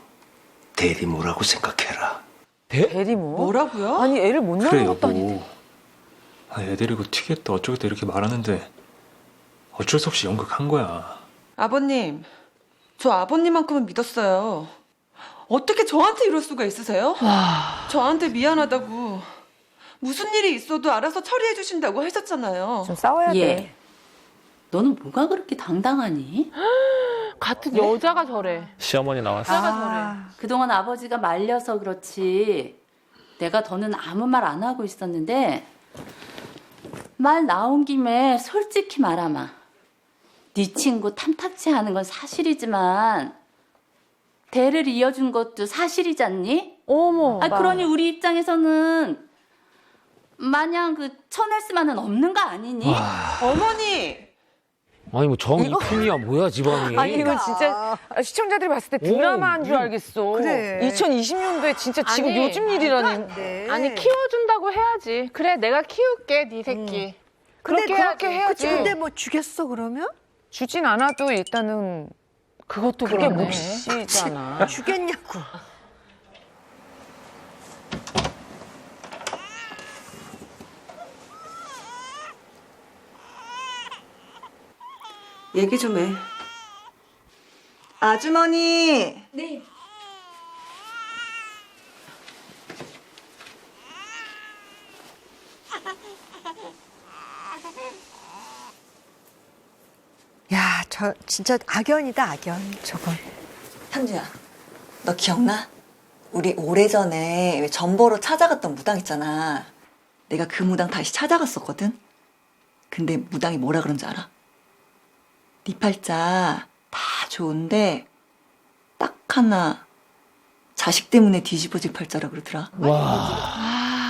대리 뭐라고 생각해라. 대리 뭐? 뭐라고요? 아니 애를 못 그래 낳은 것도 여보. 아닌데. 애 데리고 튀겠다 어쩌겠다 이렇게 말하는데 어쩔 수 없이 연극한 거야. 아버님, 저 아버님만큼은 믿었어요. 어떻게 저한테 이럴 수가 있으세요? 저한테 미안하다고 무슨 일이 있어도 알아서 처리해 주신다고 하셨잖아요. 좀 싸워야 얘, 돼. 너는 뭐가 그렇게 당당하니? 같은 여자가 저래. 시어머니 나왔어. 그동안 아버지가 말려서 그렇지 내가 더는 아무 말 안 하고 있었는데 말 나온 김에 솔직히 말하마. 네 친구 탐탁치 않은 건 사실이지만 대를 이어준 것도 사실이잖니? 어머. 그러니 우리 입장에서는 마냥 쳐낼 수만은 없는 거 아니니? 어머니! 아니 뭐 정이품이야 뭐야 집안이. 아니 이건 진짜 시청자들이 봤을 때 드라마인 줄 알겠어. 그래. 2020년도에 진짜 지금 아니, 요즘 일이라니. 아니 키워준다고 해야지. 그래 내가 키울게 네 새끼. 그렇게 해야지. 그치, 근데 뭐 주겠어 그러면? 주진 않아도 일단은 그것도 그게 그러네. 몫이잖아. 주겠냐고. 얘기 좀 해. 아주머니. 네. 야, 저 진짜 악연이다 악연 저건. 현주야, 너 기억나? 우리 오래전에 전보로 찾아갔던 무당 있잖아. 내가 그 무당 다시 찾아갔었거든. 근데 무당이 뭐라 그런지 알아? 네 팔자 다 좋은데 딱 하나 자식 때문에 뒤집어질 팔자라 그러더라.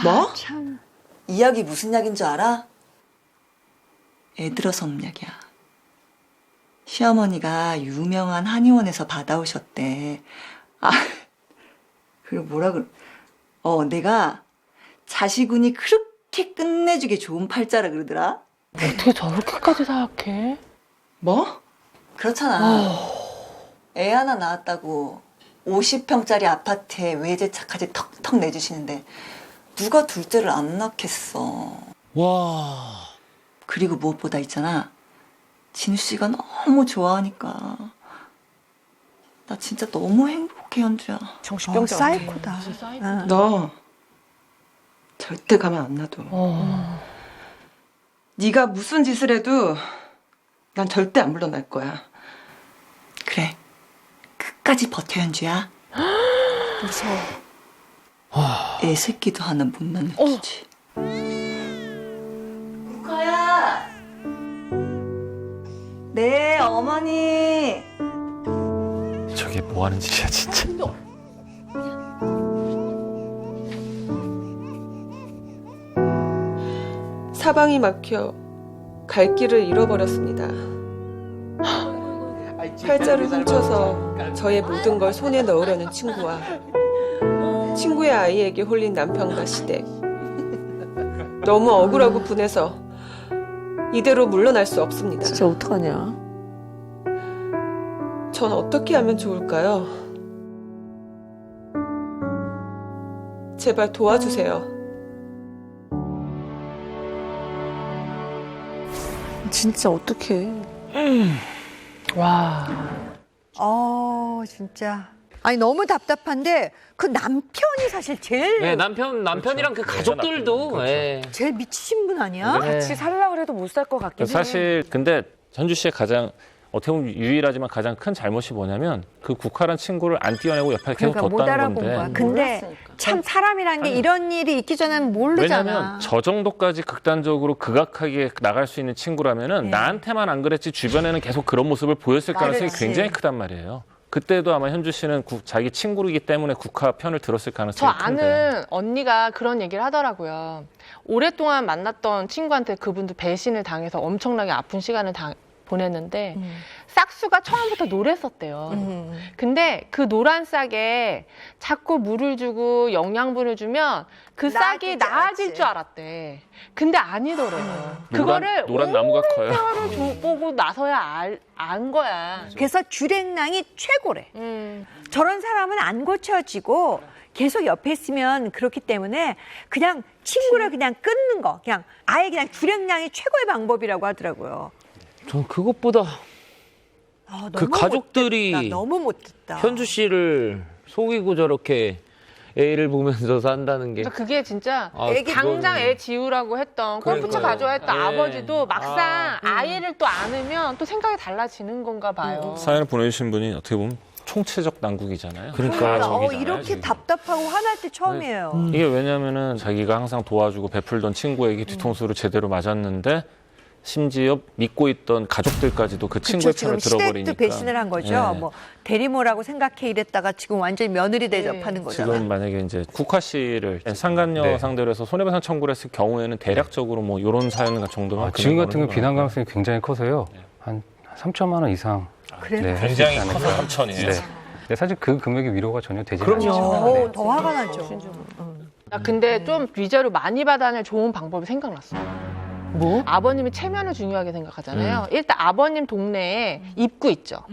뭐? 참. 이 약이 무슨 약인 줄 알아? 애 들어서는 약이야. 시어머니가 유명한 한의원에서 받아오셨대. 그리고 뭐라 그래? 내가 자식운이 그렇게 끝내주게 좋은 팔자라 그러더라. 어떻게 저렇게까지 생각해? 뭐? 그렇잖아. 애 하나 낳았다고 50평짜리 아파트에 외제차까지 턱턱 내주시는데 누가 둘째를 안 낳겠어. 와. 그리고 무엇보다 있잖아. 진우 씨가 너무 좋아하니까 나 진짜 너무 행복해, 현주야. 정신병자. 사이코다. 너 절대 가만 안 놔둬. 네가 무슨 짓을 해도 난 절대 안 물러날 거야. 그래. 끝까지 버텨, 현주야. 무서워. 애 새끼도 하나 못 낳는지. 국화야. 네, 어머니. 저게 뭐 하는 짓이야 진짜. 사방이 막혀 갈 길을 잃어버렸습니다. 팔자를 훔쳐서 저의 모든 걸 손에 넣으려는 친구와 친구의 아이에게 홀린 남편과 시댁. 너무 억울하고 분해서 이대로 물러날 수 없습니다. 진짜 어떡하냐? 전 어떻게 하면 좋을까요? 제발 도와주세요. 진짜 어떡해. 와. 진짜. 아니 너무 답답한데 그 남편이 사실 제일 네, 남편이랑 그 가족들도 그렇죠. 예. 제일 미치신 분 아니야? 네. 같이 살라 그래도 못 살 것 같긴 해. 사실 근데 현주 씨의 가장 어떻게 보면 유일하지만 가장 큰 잘못이 뭐냐면 그 국화란 친구를 안 띄어내고 옆에 계속 그러니까 못 뒀다는 알아본 건데. 거야. 근데 참 사람이란 게 이런 일이 있기 전에는 모르잖아. 왜냐하면 저 정도까지 극단적으로 극악하게 나갈 수 있는 친구라면은 나한테만 안 그랬지 주변에는 계속 그런 모습을 보였을 가능성이 그렇지. 굉장히 크단 말이에요. 그때도 아마 현주 씨는 자기 친구이기 때문에 국화 편을 들었을 저 가능성이 큰데. 아는 언니가 그런 얘기를 하더라고요. 오랫동안 만났던 친구한테 그분도 배신을 당해서 엄청나게 아픈 시간을 보냈는데 싹수가 처음부터 노랬었대요. 근데 그 노란 싹에 자꾸 물을 주고 영양분을 주면 그 싹이 나아질 줄 알았대. 근데 아니더래요. 그거를 노란 나무가 커요. 세월을 보고 나서야 안 거야. 그래서 주랭랑이 최고래. 저런 사람은 안 고쳐지고 계속 옆에 있으면 그렇기 때문에 그냥 친구를 그냥 끊는 거, 그냥 아예 그냥 주랭랑이 최고의 방법이라고 하더라고요. 전 그것보다 그 너무 가족들이 못됐다. 너무 못됐다. 현주 씨를 속이고 저렇게 애를 보면서 산다는 게. 그래서 그게 진짜 애기 당장 그거는- 애 지우라고 했던 골프채 그러니까요. 가져와 했던 네. 아버지도 막상 아이를 또 안으면 또 생각이 달라지는 건가 봐요. 사연을 보내주신 분이 어떻게 보면 총체적 난국이잖아요. 그러니까. 이렇게 지금. 답답하고 화날 때 처음이에요. 이게 왜냐면은 자기가 항상 도와주고 베풀던 친구에게 뒤통수를 제대로 맞았는데 심지어 믿고 있던 가족들까지도 그 친구의 지금 편을 시댁도 들어버리니까. 배신을 한 거죠. 네. 뭐 대리모라고 생각해 이랬다가 지금 완전히 며느리 대접하는 거잖아요. 지금 만약에 이제 국화 씨를 상간녀 네. 상대로 해서 손해배상 청구를 했을 경우에는 대략적으로 뭐 이런 사연 정도면 지금 같은 경우 비난 가능성이 굉장히 커서요. 한 3천만 원 이상. 그래요? 할 수 굉장히 있지 않을까. 커서 3천이에요. 네. 근데 사실 그 금액이 위로가 전혀 되지 그럼요. 않죠. 더 화가 나죠. 나 근데 좀 위자료 많이 받아낼 좋은 방법이 생각났어요. 뭐? 아버님이 체면을 중요하게 생각하잖아요. 일단 아버님 동네에 입구 있죠.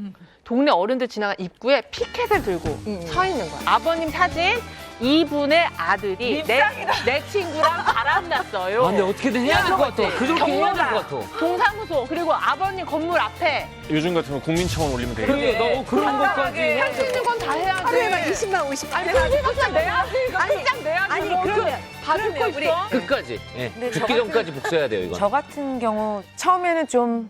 동네 어른들 지나간 입구에 피켓을 들고 서 있는 거야. 아버님 사진, 이분의 아들이 내 친구랑 바람났어요. 아, 근데 어떻게든 해야 될 것 같아. 그렇게 해야 될 것 같아. 동사무소 그리고 아버님 건물 앞에 요즘 같으면 국민청원 올리면 되겠네. 그러게, 그런 것까지 해야 할 수 있는 건 다 해야지. 하루에 막 20만, 50만. 아니, 그냥 내야지. 이거 그냥 내야지. 아니, 뭐 그러면 받을 거 우리 있어? 끝까지. 예. 근데 죽기 전까지 복수해야 돼요, 이건. 저 같은 경우 처음에는 좀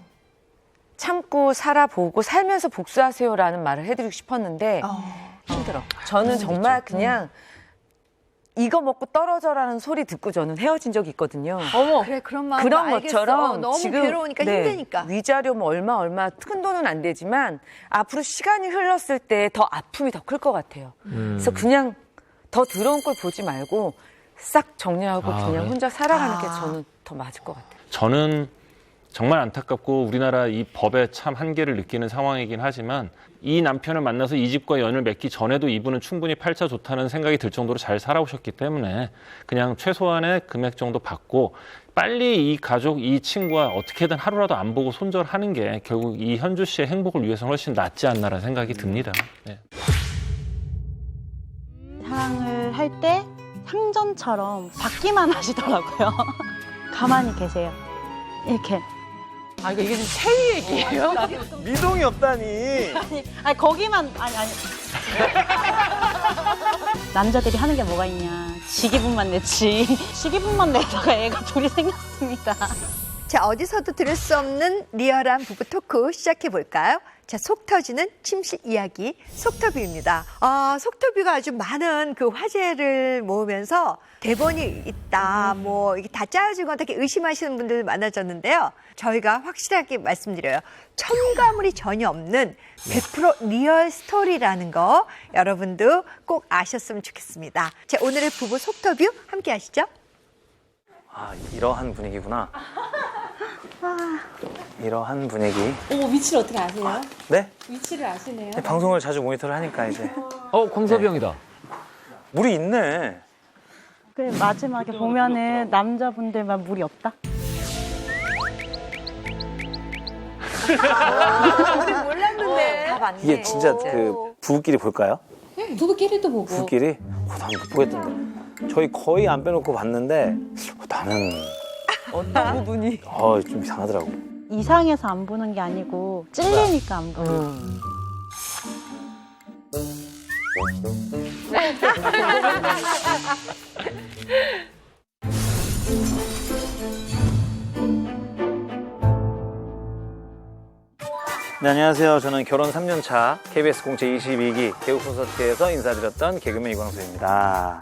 참고 살아보고 살면서 복수하세요라는 말을 해드리고 싶었는데 힘들어. 저는 정말 그냥 이거 먹고 떨어져라는 소리 듣고 저는 헤어진 적이 있거든요. 어머. 그래, 그런 마음 그런 알겠어. 것처럼 너무 지금 괴로우니까 네, 힘드니까. 위자료 뭐 얼마 큰 돈은 안 되지만 앞으로 시간이 흘렀을 때 더 아픔이 더 클 것 같아요. 그래서 그냥 더 더러운 걸 보지 말고 싹 정리하고 그냥 혼자 살아가는 게 저는 더 맞을 것 같아요. 저는 정말 안타깝고 우리나라 이 법에 참 한계를 느끼는 상황이긴 하지만 이 남편을 만나서 이 집과 연을 맺기 전에도 이분은 충분히 팔자 좋다는 생각이 들 정도로 잘 살아오셨기 때문에 그냥 최소한의 금액 정도 받고 빨리 이 가족, 이 친구와 어떻게든 하루라도 안 보고 손절하는 게 결국 이 현주 씨의 행복을 위해서는 훨씬 낫지 않나라는 생각이 듭니다. 네. 사랑을 할 때 상전처럼 받기만 하시더라고요. 가만히 계세요. 이렇게. 아, 이거 이게 좀 체위 얘기예요? 미동이 없다니. 아니 거기만 아니. 남자들이 하는 게 뭐가 있냐. 지기분만 냈지. 지기분만 내다가 애가 둘이 생겼습니다. 자, 어디서도 들을 수 없는 리얼한 부부 토크 시작해 볼까요? 자, 속 터지는 침실 이야기 속터뷰입니다. 속터뷰가 아주 많은 그 화제를 모으면서 대본이 있다, 뭐 이게 다 짜여진 건 이렇게 의심하시는 분들 많아졌는데요. 저희가 확실하게 말씀드려요. 첨가물이 전혀 없는 100% 리얼 스토리라는 거 여러분도 꼭 아셨으면 좋겠습니다. 자, 오늘의 부부 속터뷰 함께 하시죠. 아, 이러한 분위기구나. 이러한 분위기. 어머 위치를 어떻게 아세요? 네? 위치를 아시네요. 방송을 자주 모니터를 하니까 이제. 광섭형이다. 물이 있네. 그 마지막에 보면은 남자분들만 물이 없다. 몰랐는데. 다 맞네. 이게 진짜 그 부부끼리 볼까요? 부부끼리도 보고. 부부끼리? 난 못 보겠던데. 저희 거의 안 빼놓고 봤는데 나는 어떤 부분이? 좀 이상하더라고. 이상해서 안 보는 게 아니고 찔리니까 안 보여. 네, 안녕하세요. 저는 결혼 3년 차 KBS 공채 22기 개그 콘서트에서 인사드렸던 개그맨 이광수입니다.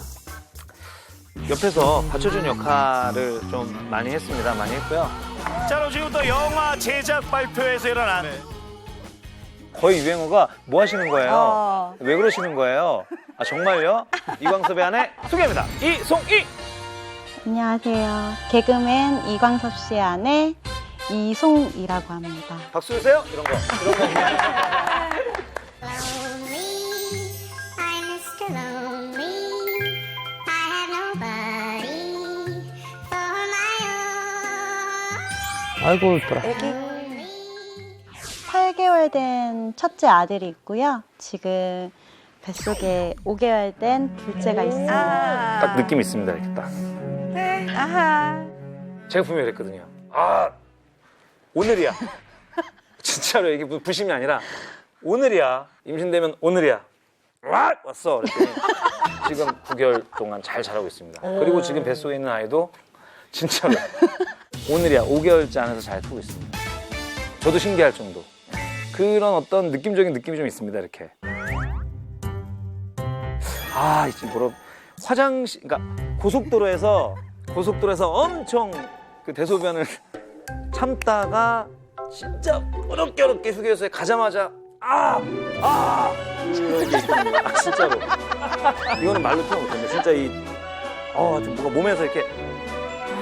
옆에서 받쳐준 역할을 좀 많이 했습니다. 많이 했고요. 자, 그럼 지금부터 영화 제작 발표에서 일어난 거의 유행어가 뭐 하시는 거예요? 왜 그러시는 거예요? 아, 정말요? 이광섭의 아내 소개합니다. 이송이! 안녕하세요. 개그맨 이광섭 씨의 아내 이송이라고 합니다. 박수 주세요. 이런 거. 아이고 이뻐라. 8개월 된 첫째 아들이 있고요. 지금 뱃속에 5개월 된 둘째가 있습니다. 딱 느낌 있습니다. 이렇게 딱. 네, 아하. 제가 분명히 그랬거든요. 아, 오늘이야. 진짜로 이게 부심이 아니라 오늘이야. 임신되면 오늘이야. 왔어. 그랬더니 지금 9개월 동안 잘 자라고 있습니다. 그리고 지금 뱃속에 있는 아이도 진짜로 오늘이야. 5개월째 안에서 잘 크고 있습니다. 저도 신기할 정도. 그런 어떤 느낌적인 느낌이 좀 있습니다. 이렇게. 아, 이제 화장실, 그러니까 고속도로에서 엄청 그 대소변을 참다가 진짜 어렵게 휴게소에 가자마자 이런 게 있습니다. 아, 진짜로. 이거는 말로 표현 못했는데 진짜 좀 뭔가 몸에서 이렇게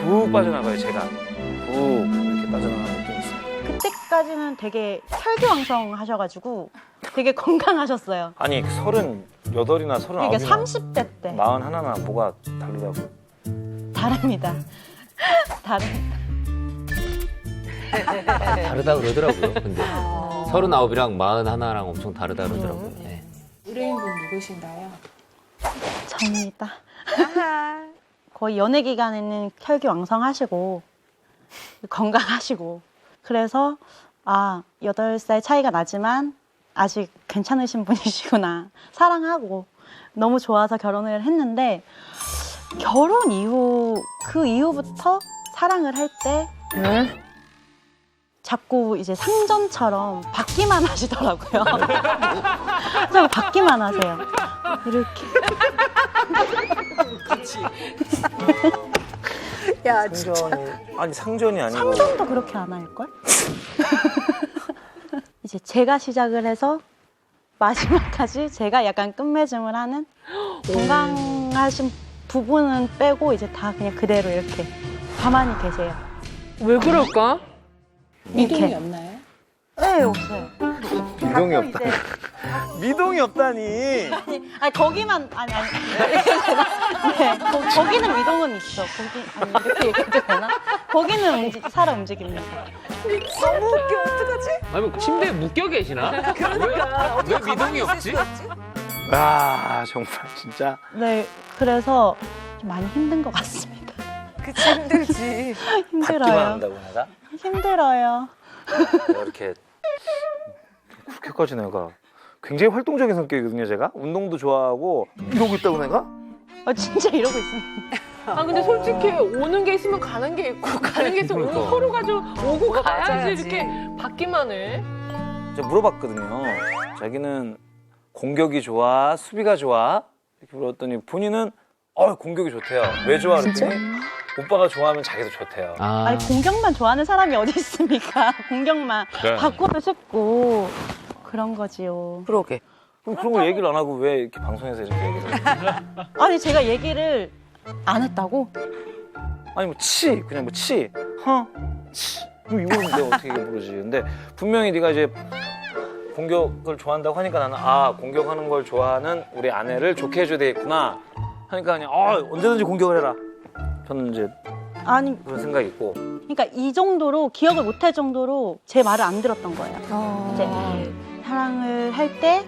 훅 빠져나가요. 제가 훅 이렇게 빠져나가는 느낌이 있습니다. 그때까지는 되게 혈기왕성하셔가지고 되게 건강하셨어요. 아니 38이나 39이나 이게 30대 때 41나 뭐가 다르다고. 다릅니다. 다릅니다. 다르다 그러더라고요. 근데 39이랑 41랑 엄청 다르다 그러더라고요. 네. 의뢰인분 누구신가요? 접니다. 거의 연애 기간에는 혈기왕성하시고 건강하시고 그래서 8살 차이가 나지만 아직 괜찮으신 분이시구나. 사랑하고 너무 좋아서 결혼을 했는데 결혼 이후 그 이후부터 사랑을 할 때 자꾸 이제 상전처럼 받기만 하시더라고요. 자꾸 받기만 하세요. 이렇게. 야, 진짜. 상전이 아니고. 상전도 그렇게 안 할걸? 이제 제가 시작을 해서 마지막까지 제가 약간 끝맺음을 하는 건강하신 부분은 빼고 이제 다 그냥 그대로 이렇게 가만히 계세요. 왜 그럴까? 미동이 없나요? 네, 없어요. 미동이 없다. 미동이 없다니. 아니 거기만 아니. 네, 거기는 미동은 있어. 거기 이렇게 얘기해도 되나? 거기는 살아 움직입니다. 너무 웃겨. 어떡하지? 아니 뭐 침대에 묶여 계시나? 그러니까. 왜 미동이 없지? 정말 진짜. 네, 그래서 좀 많이 힘든 것 같습니다. 그치, 힘들지. 받기만 힘들어요. 한다고 내가? 힘들어요. 내가 이렇게 그렇게까지 내가 굉장히 활동적인 성격이거든요. 제가 운동도 좋아하고 이러고 있다고 내가? 진짜 이러고 있습니다. 근데 솔직히 오는 게 있으면 가는 게 있고 가는 게 있으면 그러니까. 서로 가지고 오고 가야지 맞아야지. 이렇게 받기만 해. 제가 물어봤거든요. 자기는 공격이 좋아, 수비가 좋아? 이렇게 물었더니 본인은 공격이 좋대요. 왜 좋아? 그랬더니 오빠가 좋아하면 자기도 좋대요. 아니 공격만 좋아하는 사람이 어디 있습니까? 공격만 그래. 바꾸고 싶고 그런 거지요. 그러게. 그럼 그런 걸 얘기를 안 하고 왜 이렇게 방송에서 이렇게 얘기를 해요? 아니 제가 얘기를 안 했다고? 아니 그냥 치, 그럼 이거는 내가 어떻게 모르지. 근데 분명히 네가 이제 공격을 좋아한다고 하니까 나는 공격하는 걸 좋아하는 우리 아내를 좋게 해줘야 되겠구나 하니까 그냥 언제든지 공격을 해라. 저는 이제 아니 그런 생각이 있고. 그러니까 이 정도로 기억을 못할 정도로 제 말을 안 들었던 거예요. 이제 사랑을 할 때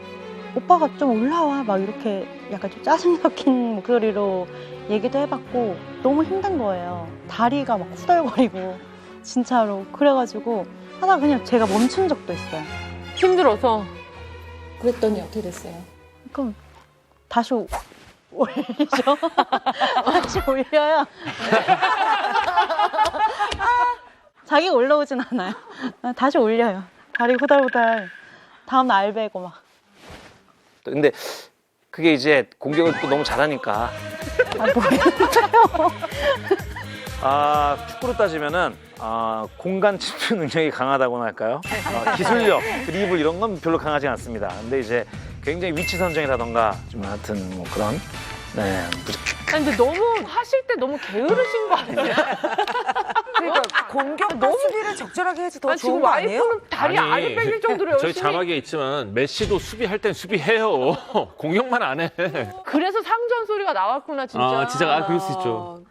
오빠가 좀 올라와 막 이렇게 약간 좀 짜증 섞인 목소리로 얘기도 해봤고 너무 힘든 거예요. 다리가 막 후덜거리고 진짜로. 그래가지고 하다가 그냥 제가 멈춘 적도 있어요. 힘들어서. 그랬더니 어떻게 됐어요? 그럼 다시 올리죠. 다시 올려요. 자기가 올라오진 않아요. 다시 올려요. 다리 후달후달. 다음날 알배고 막. 근데 그게 이제 공격을 또 너무 잘하니까. 뭐예요? 축구로 따지면은 공간 침투 능력이 강하다고나 할까요? 기술력, 드리블 이런 건 별로 강하지 않습니다. 근데 이제 굉장히 위치 선정이라던가 좀 하여튼 뭐 그런 근데 너무 하실 때 너무 게으르신 거 아니에요? 그러니까 공격과 수비를 적절하게 해야지 더 아니, 좋은 지금 거 아니에요? 와이프는 다리 아래 빼길 정도로 열심히. 저희 자막에 있지만 메시도 수비할 땐 수비해요. 공격만 안 해. 그래서 상전 소리가 나왔구나 진짜. 진짜 그럴 수 있죠.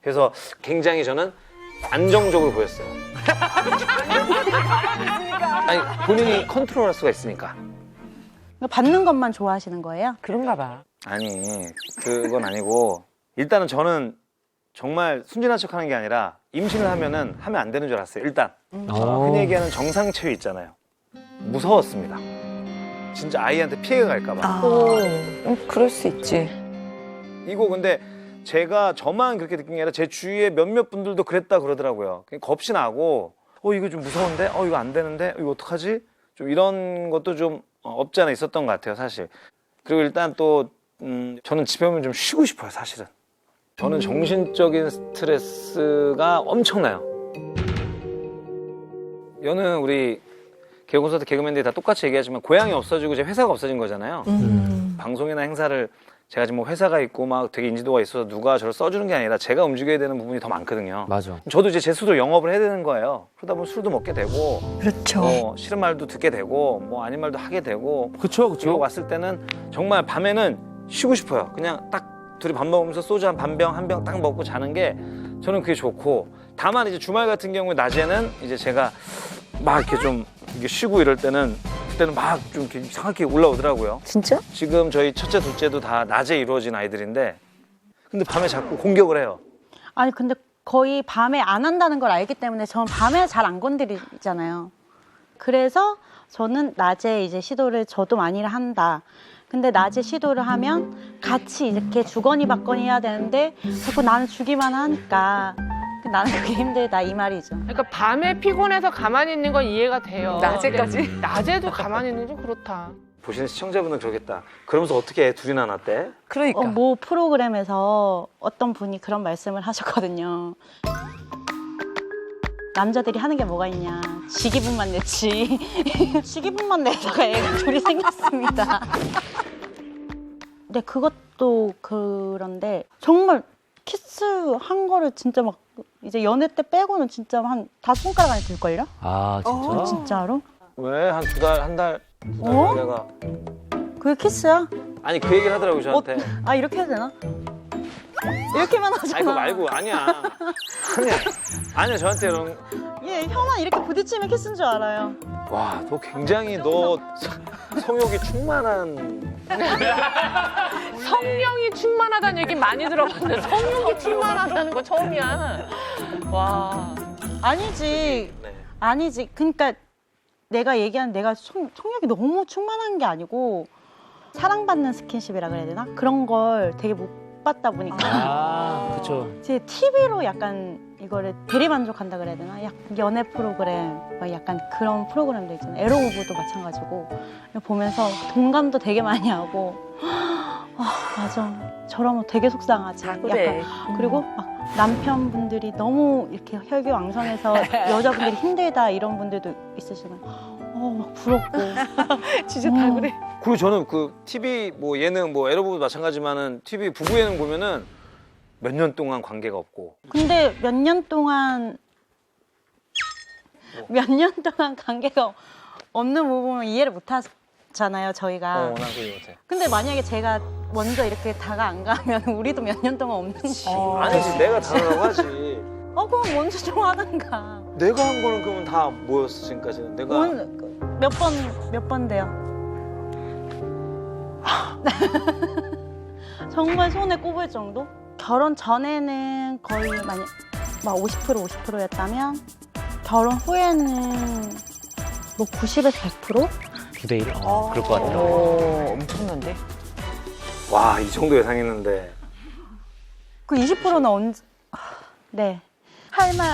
그래서 굉장히 저는 안정적으로 보였어요. 아니 본인이 컨트롤할 수가 있으니까. 받는 것만 좋아하시는 거예요? 그런가 봐. 아니 그건 아니고 일단은 저는 정말 순진한 척하는 게 아니라 임신을 하면 안 되는 줄 알았어요. 일단 흔히 얘기하는 정상체위 있잖아요. 무서웠습니다. 진짜 아이한테 피해가 갈까 봐. 그럴 수 있지. 이거 근데 제가 저만 그렇게 느낀 게 아니라 제 주위에 몇몇 분들도 그랬다 그러더라고요. 겁이 나고 이거 좀 무서운데? 이거 안 되는데? 이거 어떡하지? 좀 이런 것도 좀 없지 않아 있었던 것 같아요, 사실. 그리고 일단 또 저는 집에 오면 좀 쉬고 싶어요, 사실은. 저는 정신적인 스트레스가 엄청나요. 여는 우리 개그콘서트 개그맨들이 다 똑같이 얘기하지만 고향이 없어지고 이제 회사가 없어진 거잖아요. 방송이나 행사를 제가 지금 뭐 회사가 있고 막 되게 인지도가 있어서 누가 저를 써주는 게 아니라 제가 움직여야 되는 부분이 더 많거든요. 맞아. 저도 이제 제 스스로 영업을 해야 되는 거예요. 그러다 보면 술도 먹게 되고, 그렇죠. 싫은 말도 듣게 되고, 뭐 아닌 말도 하게 되고. 그쵸. 이러고 왔을 때는 정말 밤에는 쉬고 싶어요. 그냥 딱 둘이 밥 먹으면서 소주 한 반병 한 병 딱 먹고 자는 게 저는 그게 좋고. 다만 이제 주말 같은 경우에 낮에는 이제 제가 막 이렇게 좀 이렇게 쉬고 이럴 때는 그때는 막 좀 이렇게 이상하게 올라오더라고요. 진짜? 지금 저희 첫째, 둘째도 다 낮에 이루어진 아이들인데 근데 밤에 자꾸 공격을 해요. 아니 근데 거의 밤에 안 한다는 걸 알기 때문에 저는 밤에 잘 안 건드리잖아요. 그래서 저는 낮에 이제 시도를 저도 많이 한다. 근데 낮에 시도를 하면 같이 이렇게 주거니 받거니 해야 되는데 자꾸 나는 주기만 하니까 나는 그게 힘들다 이 말이죠. 그러니까 밤에 피곤해서 가만히 있는 건 이해가 돼요. 낮에까지? 근데 낮에도 가만히 있는 건 좀 그렇다. 보시는 시청자분은 그러겠다. 그러면서 어떻게 애 둘이나 낳았대? 그러니까. 모 프로그램에서 어떤 분이 그런 말씀을 하셨거든요. 남자들이 하는 게 뭐가 있냐. 지기분만 냈지. 지기분만 내다가 애가 둘이 생겼습니다. 근데 그것도 그런데 정말 키스한 거를 진짜 막 이제 연애 때 빼고는 진짜 한 5손가락 안에 들걸요? 아 진짜? 진짜로? 왜? 한 2달, 한 달? 내가 그게 키스야? 아니 그 얘기를 하더라고요 저한테. 이렇게 해야 되나? 이렇게만 하잖아. 아니 그거 말고 아니야. 아니야 저한테 이런. 얘 혀만 이렇게 부딪히면 키스인 줄 알아요. 와, 너 굉장히 너 성욕이 충만한. 성령이 충만하다는 얘기 많이 들어봤는데 성욕이 충만하다는 거 처음이야. 와. 아니지. 아니지. 그러니까 내가 얘기하는 내가 성욕이 너무 충만한 게 아니고 사랑받는 스킨십이라 그래야 되나? 그런 걸 되게 못 받다 보니까 그쵸. 제 TV로 약간 이거를 대리만족한다 그래야 되나? 연애 프로그램, 막 약간 그런 프로그램도 있잖아요. 에로우브도 마찬가지고 보면서 동감도 되게 많이 하고 맞아. 저러면 되게 속상하지. 그래. 약간. 그리고 막 남편분들이 너무 이렇게 혈기왕성해서 여자분들이 힘들다 이런 분들도 있으시면 막 부럽고. 진짜 다 그래. 그리고 저는 그 TV 뭐 예능 뭐 에러부도 마찬가지지만은 TV 부부 예능 보면은 몇 년 동안 관계가 없고. 근데 몇 년 동안 관계가 없는 부분은 이해를 못 하잖아요, 저희가. 난 그게 못해. 근데 만약에 제가 먼저 이렇게 다가 안 가면 우리도 몇 년 동안 없는 거. 아니지 내가 다르라고 하지. 그럼 먼저 좀 하든가. 내가 한 거는 그러면 다 뭐였어 지금까지는? 내가 몇 번 돼요? 정말 손에 꼽을 정도? 결혼 전에는 거의 막 50%였다면 결혼 후에는 뭐 90에서 100%? 9대1? 그럴 것 같더라고요. 엄청난데? 와, 이 정도 예상했는데. 그 20%는 언제? 네. 할 말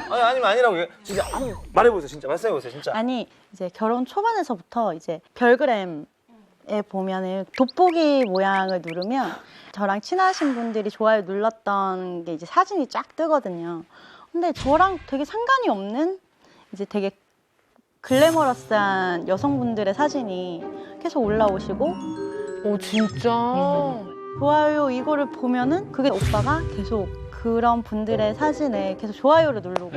아니면 아니라고. 진짜 말해보세요. 진짜 말씀해보세요. 진짜. 아니 이제 결혼 초반에서부터 이제 별그램에 보면은 돋보기 모양을 누르면 저랑 친하신 분들이 좋아요 눌렀던 게 이제 사진이 쫙 뜨거든요. 근데 저랑 되게 상관이 없는 이제 되게 글래머러스한 여성분들의 사진이 계속 올라오시고. 오 진짜. 좋아요 이거를 보면은 그게 오빠가 계속 그런 분들의 사진에 계속 좋아요를 누르고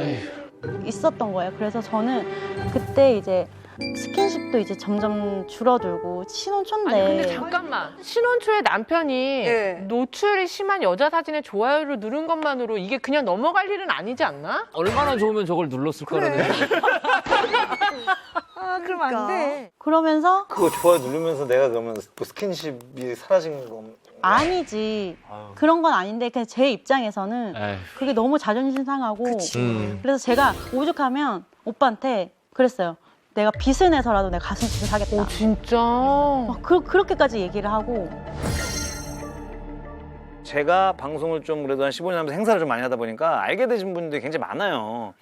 있었던 거예요. 그래서 저는 그때 이제 스킨십도 이제 점점 줄어들고 신혼 초인데. 아니 근데 잠깐만, 신혼 초에 남편이 노출이 심한 여자 사진에 좋아요를 누른 것만으로 이게 그냥 넘어갈 일은 아니지 않나? 얼마나 좋으면 저걸 눌렀을 거라는. 아, 그럼 안 돼. 그러면서 그거 좋아요 누르면서 내가 그러면 뭐 스킨십이 사라진 거 아니지. 그런 건 아닌데 그냥 제 입장에서는 그게 너무 자존심 상하고 그래서 제가 오죽하면 오빠한테 그랬어요. 내가 빚을 내서라도 내가 가슴집을 사겠다. 진짜? 그렇게까지 얘기를 하고. 제가 방송을 좀 그래도 한 15년 하면서 행사를 좀 많이 하다 보니까 알게 되신 분들이 굉장히 많아요.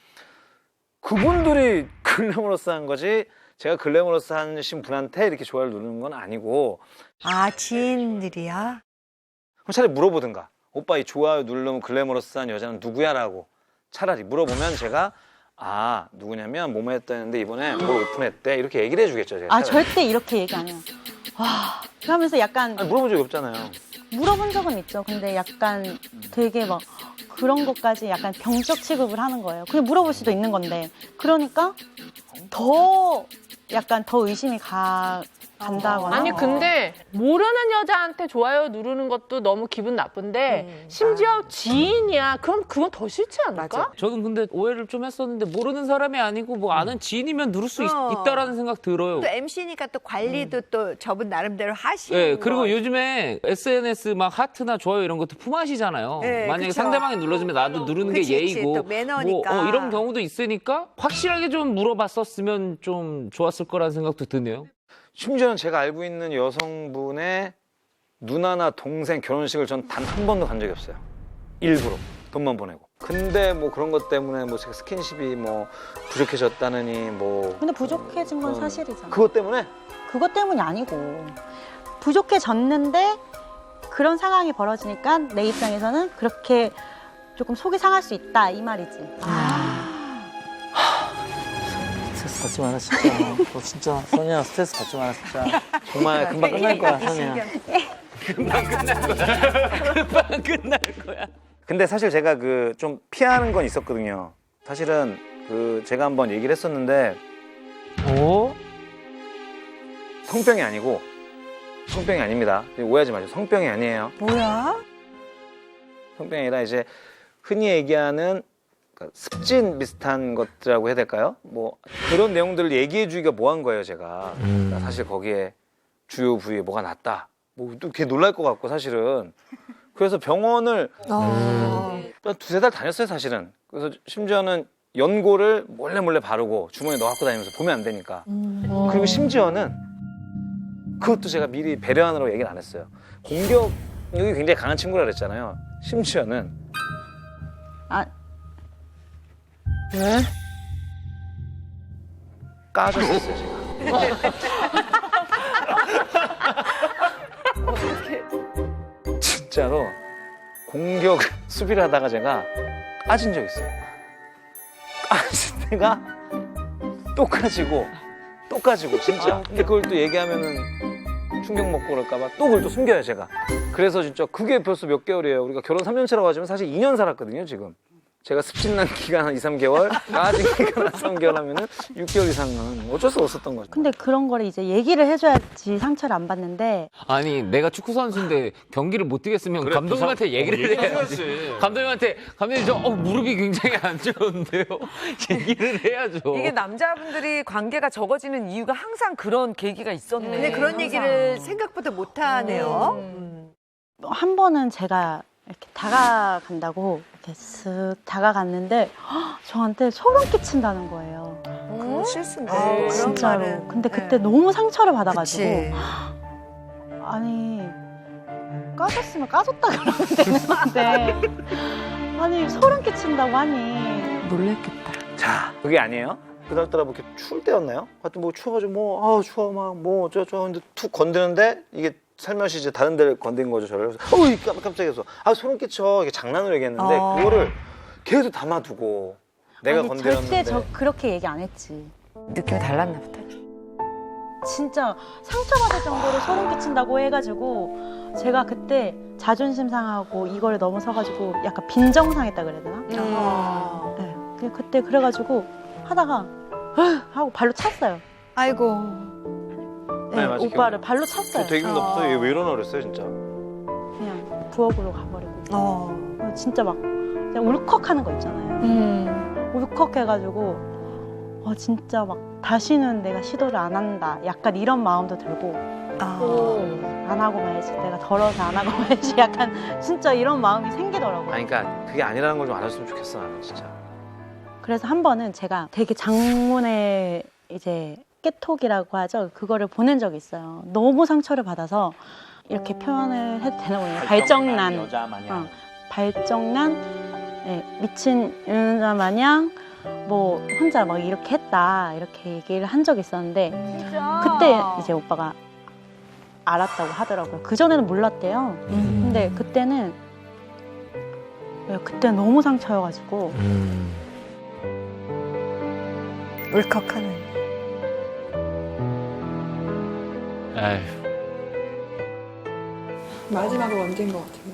그분들이 글래머러스한 거지 제가 글래머러스하신 분한테 이렇게 좋아요를 누르는 건 아니고. 아, 지인들이야? 그럼 차라리 물어보든가. 오빠 이 좋아요 누르면 글래머러스한 여자는 누구야라고 차라리 물어보면 제가 아 누구냐면 뭐뭐 했다는데 이번에 뭘 오픈했대 이렇게 얘기를 해주겠죠. 제가 아 절대 이렇게 얘기 안 해요. 와 그러면서 약간 아니, 물어본 적이 없잖아요. 물어본 적은 있죠. 근데 약간 되게 막 그런 것까지 약간 병적 취급을 하는 거예요. 그냥 물어볼 수도 있는 건데 그러니까 더 약간 더 의심이 간다거나. 아니 근데 모르는 여자한테 좋아요 누르는 것도 너무 기분 나쁜데 심지어 지인이야. 그럼 그건 더 싫지 않을까? 저는 근데 오해를 좀 했었는데 모르는 사람이 아니고 뭐 아는 지인이면 누를 수 있다라는 생각 들어요. 또 MC니까 또 관리도 또 저분 나름대로 하시는 네, 그리고 요즘에 SNS 막 하트나 좋아요 이런 것도 품앗이잖아요. 네, 만약에 그쵸. 상대방이 눌러주면 나도 누르는 게 그치, 예의고 또 매너니까. 뭐, 이런 경우도 있으니까 확실하게 좀 물어봤었으면 좀 좋았을 거라는 생각도 드네요. 심지어는 제가 알고 있는 여성분의 누나나 동생 결혼식을 전 단 한 번도 간 적이 없어요. 일부러 돈만 보내고. 근데 뭐 그런 것 때문에 뭐 제가 스킨십이 뭐 부족해졌다느니 뭐. 근데 부족해진 건 사실이잖아. 그것 때문에? 그것 때문이 아니고 부족해졌는데 그런 상황이 벌어지니까 내 입장에서는 그렇게 조금 속이 상할 수 있다 이 말이지. 스트레스 받지 마라 진짜. 너 진짜 선이야 스트레스 받지 마라 진짜. 정말 금방 끝날 거야 선이야. 금방 끝날 거야. 금방 끝날 거야. 근데 사실 제가 그 좀 피하는 건 있었거든요. 사실은 그 제가 한번 얘기를 했었는데 성병이 아니고 성병이 아닙니다. 오해하지 마세요. 성병이 아니에요. 뭐야? 성병이 아니라 이제 흔히 얘기하는 습진 비슷한 것들이라고 해야 될까요? 뭐 그런 내용들을 얘기해 주기가 뭐한 거예요, 제가. 그러니까 사실 거기에 주요 부위에 뭐가 났다. 뭐 또 걔 놀랄 것 같고 사실은. 그래서 병원을 한 두세 달 다녔어요, 사실은. 그래서 심지어는 연고를 몰래 바르고 주머니에 넣어 갖고 다니면서 보면 안 되니까. 그리고 심지어는 그것도 제가 미리 배려하느라고 얘기를 안 했어요. 공격력이 굉장히 강한 친구라 그랬잖아요. 심지어는 왜? 까졌었어요, 제가. 진짜로 공격 수비를 하다가 제가 까진 적 있어요. 까진 때가 또 까지고 진짜. 근데 그걸 또 얘기하면은 충격 먹고 그럴까봐 또 그걸 또 숨겨요, 제가. 그래서 진짜 그게 벌써 몇 개월이에요. 우리가 결혼 3년 차라고 하지만 사실 2년 살았거든요, 지금. 제가 습진난 기간 한 2, 3개월, 까진 기간 한 3개월 하면은 6개월 이상은 어쩔 수 없었던 거죠. 근데 그런 거를 이제 얘기를 해줘야지 상처를 안 받는데. 아니 내가 축구 선수인데 경기를 못 뛰겠으면 그래, 감독님한테 얘기를 해야지. 해야지. 감독님한테 감독님 저 무릎이 굉장히 안 좋은데요. 얘기를 해야죠. 이게 남자분들이 관계가 적어지는 이유가 항상 그런 계기가 있었네. 근데 그런 얘기를 생각보다 못 하네요. 한 번은 제가 이렇게 다가간다고 이렇게 쓱 다가갔는데 저한테 소름 끼친다는 거예요. 그건 실수인데. 아, 진짜로. 근데 그때 너무 상처를 받아가지고 아니 까졌으면 까졌다 그러면 되는 건데 아니 소름 끼친다고 하니 놀랬겠다. 자, 그게 아니에요. 그날따라 뭐 이렇게 추울 때였나요? 하여튼 뭐 추워가지고 뭐 추워 막 뭐 어쩌고 근데 툭 건드는데 이게 살며시 이제 다른 데를 건든 거죠, 저를. 그래서 깜짝이야. 소름 끼쳐. 이게 장난으로 얘기했는데 그거를 계속 담아두고 내가 아니, 건드렸는데. 절대 저 그렇게 얘기 안 했지. 느낌이 달랐나 보다. 진짜 상처받을 정도로 소름 끼친다고 해가지고 제가 그때 자존심 상하고 이걸 넘어서가지고 약간 빈정상했다 그래야 되나? 네. 그때 그래가지고 하다가 하고 발로 찼어요. 아이고. 네, 오빠를 발로 찼어요. 되게 기분나쁘다. 얘 왜 이러나 그랬어요, 진짜. 그냥 부엌으로 가버리고. 진짜 막 그냥 울컥하는 거 있잖아요. 울컥해가지고 진짜 막 다시는 내가 시도를 안 한다. 약간 이런 마음도 들고 안 하고 말지. 내가 더러워서 안 하고 말지. 약간 진짜 이런 마음이 생기더라고요. 아니, 그러니까 그게 아니라는 걸 좀 알았으면 좋겠어, 나는 진짜. 그래서 한 번은 제가 되게 장문의 이제 깨톡이라고 하죠. 그거를 보낸 적이 있어요. 너무 상처를 받아서 이렇게 표현을 해도 되나 모르겠어요. 발정난. 여자 마냥. 발정난, 네, 미친 여자 마냥 뭐 혼자 막 이렇게 했다 이렇게 얘기를 한 적이 있었는데 그때 이제 오빠가 알았다고 하더라고요. 그 전에는 몰랐대요. 근데 그때는 그때 너무 상처여가지고 울컥하는. 아휴. 마지막으로 언제인 것 같아요?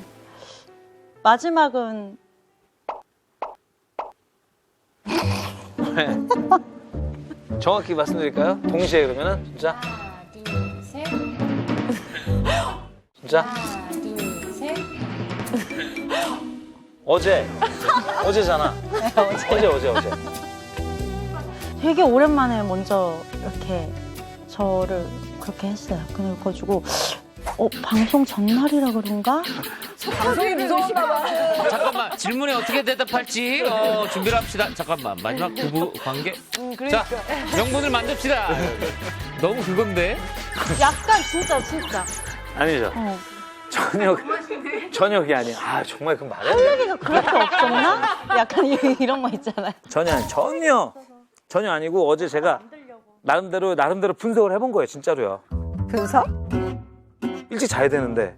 마지막은 정확히 말씀드릴까요? 동시에 그러면은 진짜 하나, 둘, 셋. 진짜 하나, 둘, 셋. 어제잖아. 어제. 되게 오랜만에 먼저 이렇게 저를 그렇게 했어요. 그래가지고 방송 전날이라 그런가? 방송이 무서운가 봐. 잠깐만, 질문에 어떻게 대답할지 준비를 합시다. 잠깐만, 마지막 부부 관계. 자, 명분을 만듭시다. 너무 그건데. 약간 진짜. 아니죠. 전혀 그게 아니야. 아, 정말 그 말이야. 할 얘기가 그렇게 없었나? 약간 이런 거 있잖아요. 전혀 아니고 어제 제가 나름대로 분석을 해본 거예요, 진짜로요. 분석? 일찍 자야 되는데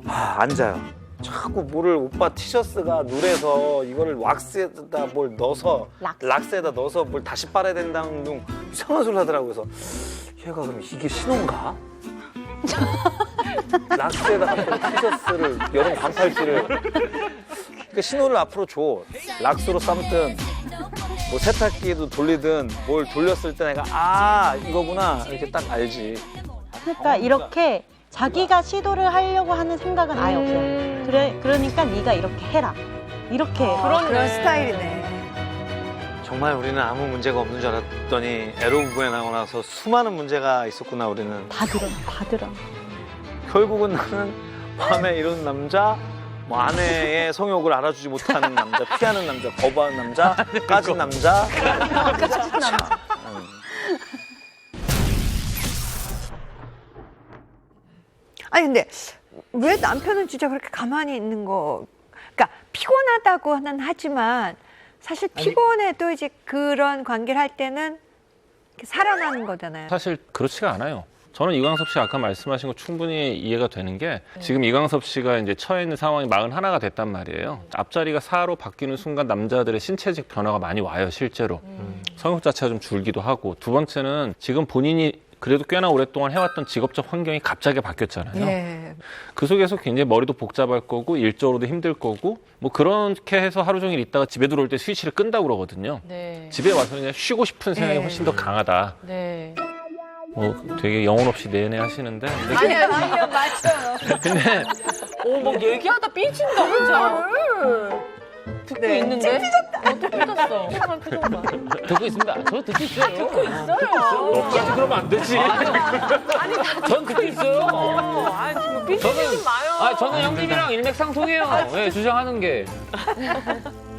안 자요. 자꾸 뭐를 오빠 티셔츠가 누래서 이거를 왁스에다 뭘 넣어서 락스에다 넣어서 뭘 다시 빨아야 된다는 둥 이상한 소리 하더라고요. 그래서 얘가 그럼 이게 신혼가? 락스에다가 티셔츠를 여름 반팔티를 그러니까 신호를 앞으로 줘. 락스로 삶든 뭐 세탁기도 돌리든 뭘 돌렸을 때 내가 이거구나 이렇게 딱 알지. 그러니까 이렇게 자기가 시도를 하려고 하는 생각은 아예 없어요. 그러니까 네가 이렇게 해라. 이렇게 그런 스타일이네. 정말 우리는 아무 문제가 없는 줄 알았더니 에로 부부에 나오고 나서 수많은 문제가 있었구나. 우리는 다 들어. 결국은 나는 밤에 이런 남자, 뭐 아내의 성욕을 알아주지 못하는 남자, 피하는 남자, 거부하는 남자, 까진 남자. 아니 근데 왜 남편은 진짜 그렇게 가만히 있는 거? 그러니까 피곤하다고는 하지만 사실 피곤해도 이제 그런 관계를 할 때는 이렇게 살아나는 거잖아요. 사실 그렇지가 않아요. 저는 이광섭 씨가 아까 말씀하신 거 충분히 이해가 되는 게 지금 이광섭 씨가 이제 처해 있는 상황이 41가 됐단 말이에요. 앞자리가 4로 바뀌는 순간 남자들의 신체적 변화가 많이 와요, 실제로. 성욕 자체가 좀 줄기도 하고. 두 번째는 지금 본인이 그래도 꽤나 오랫동안 해왔던 직업적 환경이 갑자기 바뀌었잖아요. 네. 그 속에서 굉장히 머리도 복잡할 거고 일적으로도 힘들 거고 뭐 그렇게 해서 하루 종일 있다가 집에 들어올 때 스위치를 끈다고 그러거든요. 네. 집에 와서 그냥 쉬고 싶은 생각이 훨씬 더 강하다. 네. 되게 영혼 없이 내내 하시는데. 아니요, 맞아요. 근데 막 얘기하다 삐진다, 진짜. 듣고 있는데? 어떻게 삐졌어? 표정 봐. 듣고 있습니다. 저 듣고 있어요. 듣고 있어요. 너까지 그러면 안 되지. 전 듣고 있어요. 지금 삐지지 마요. 저는 형님이랑 일맥상통해요. 예, 주장하는 게.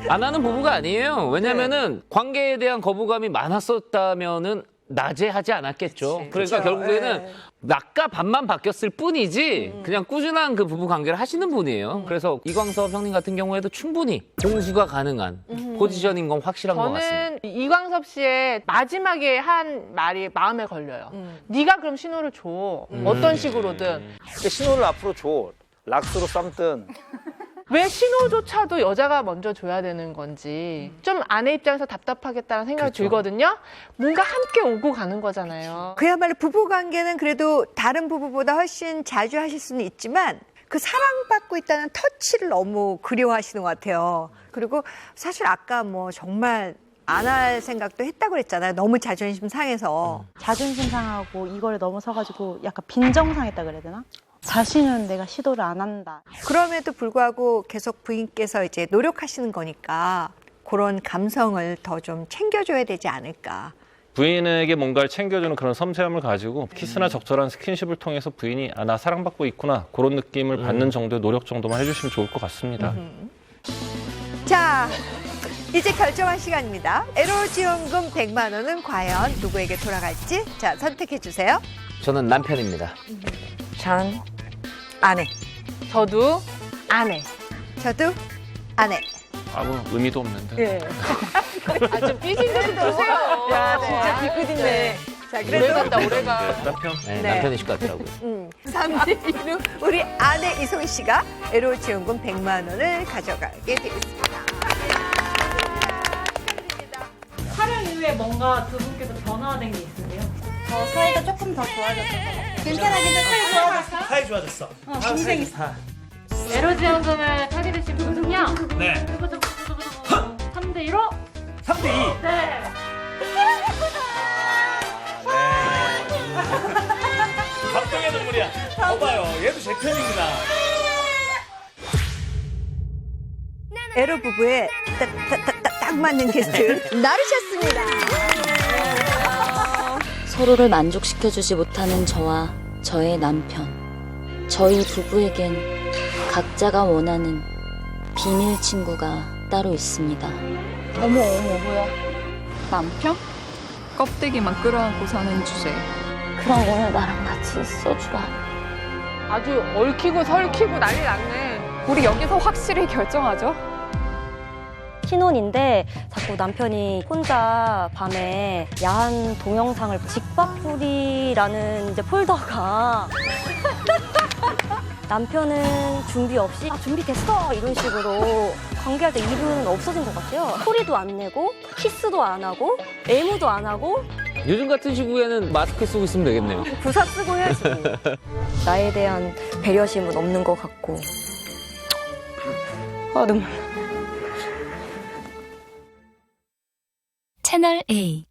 안 하는 부부가 아니에요. 왜냐면은 관계에 대한 거부감이 많았었다면은 낮에 하지 않았겠죠. 그러니까 결국에는 낮과 밤만 바뀌었을 뿐이지 그냥 꾸준한 그 부부 관계를 하시는 분이에요. 그래서 이광섭 형님 같은 경우에도 충분히 공수가 가능한 포지션인 건 확실한 것 같습니다. 저는 이광섭 씨의 마지막에 한 말이 마음에 걸려요. 네가 그럼 신호를 줘. 어떤 식으로든. 신호를 앞으로 줘. 락스로 삶든 왜 신호조차도 여자가 먼저 줘야 되는 건지 좀 아내 입장에서 답답하겠다는 생각이 들거든요. 뭔가 함께 오고 가는 거잖아요. 그야말로 부부 관계는 그래도 다른 부부보다 훨씬 자주 하실 수는 있지만 그 사랑받고 있다는 터치를 너무 그리워하시는 것 같아요. 그리고 사실 아까 뭐 정말 안 할 생각도 했다고 그랬잖아요. 너무 자존심 상해서. 자존심 상하고 이거를 넘어서가지고 약간 빈정상했다 그래야 되나? 다시는 내가 시도를 안 한다. 그럼에도 불구하고 계속 부인께서 이제 노력하시는 거니까 그런 감성을 더 좀 챙겨줘야 되지 않을까. 부인에게 뭔가를 챙겨주는 그런 섬세함을 가지고 키스나 적절한 스킨십을 통해서 부인이 나 사랑받고 있구나 그런 느낌을 받는 정도의 노력 정도만 해주시면 좋을 것 같습니다. 자, 이제 결정할 시간입니다. 애로지원금 100만 원은 과연 누구에게 돌아갈지 자 선택해 주세요. 저는 남편입니다. 전 아내. 저도 아내. 저도 아내. 아무 의미도 없는데. 예. 좀 삐진 듯이 드세요. 야, 진짜 뒤끝이네. 자, 그래도 오래간다, 오래가. 남편. 네, 네. 남편이실 것 같더라고요. 3주 우리 아내 이송희 씨가 애로지원금 100만 원을 가져가게 되겠습니다. 촬영 이후에 뭔가 두 분께서 변화된 게 있으세요? 사이가 조금 더 좋아졌을 것 같아요. 괜찮아, 사이 좋아졌어? 사이 좋아졌어. 동생 있어. 에로지원금을 타게 되신 분은요? 네. 3대1로? 3대2. 네. 감동의 눈물이야. 봐봐요. 얘도 제 편입니다. 애로 부부의 딱 맞는 게스트 나르셨습니다. 서로를 만족시켜주지 못하는 저와 저의 남편. 저희 부부에겐 각자가 원하는 비밀 친구가 따로 있습니다. 어머 뭐야? 남편? 껍데기만 끌어안고 사는 주제. 그럼 오늘 나랑 같이 있어주라. 아주 얽히고 설키고 난리 났네. 우리 여기서 확실히 결정하죠. 신혼인데 자꾸 남편이 혼자 밤에 야한 동영상을 직밥풀이라는 이제 폴더가 남편은 준비 없이 준비됐어 이런 식으로 관계할 때 이유는 없어진 것 같아요. 소리도 안 내고 키스도 안 하고 애무도 안 하고 요즘 같은 시국에는 마스크 쓰고 있으면 되겠네요. 부사 쓰고 해야지. 나에 대한 배려심은 없는 것 같고. 눈물. 채널 A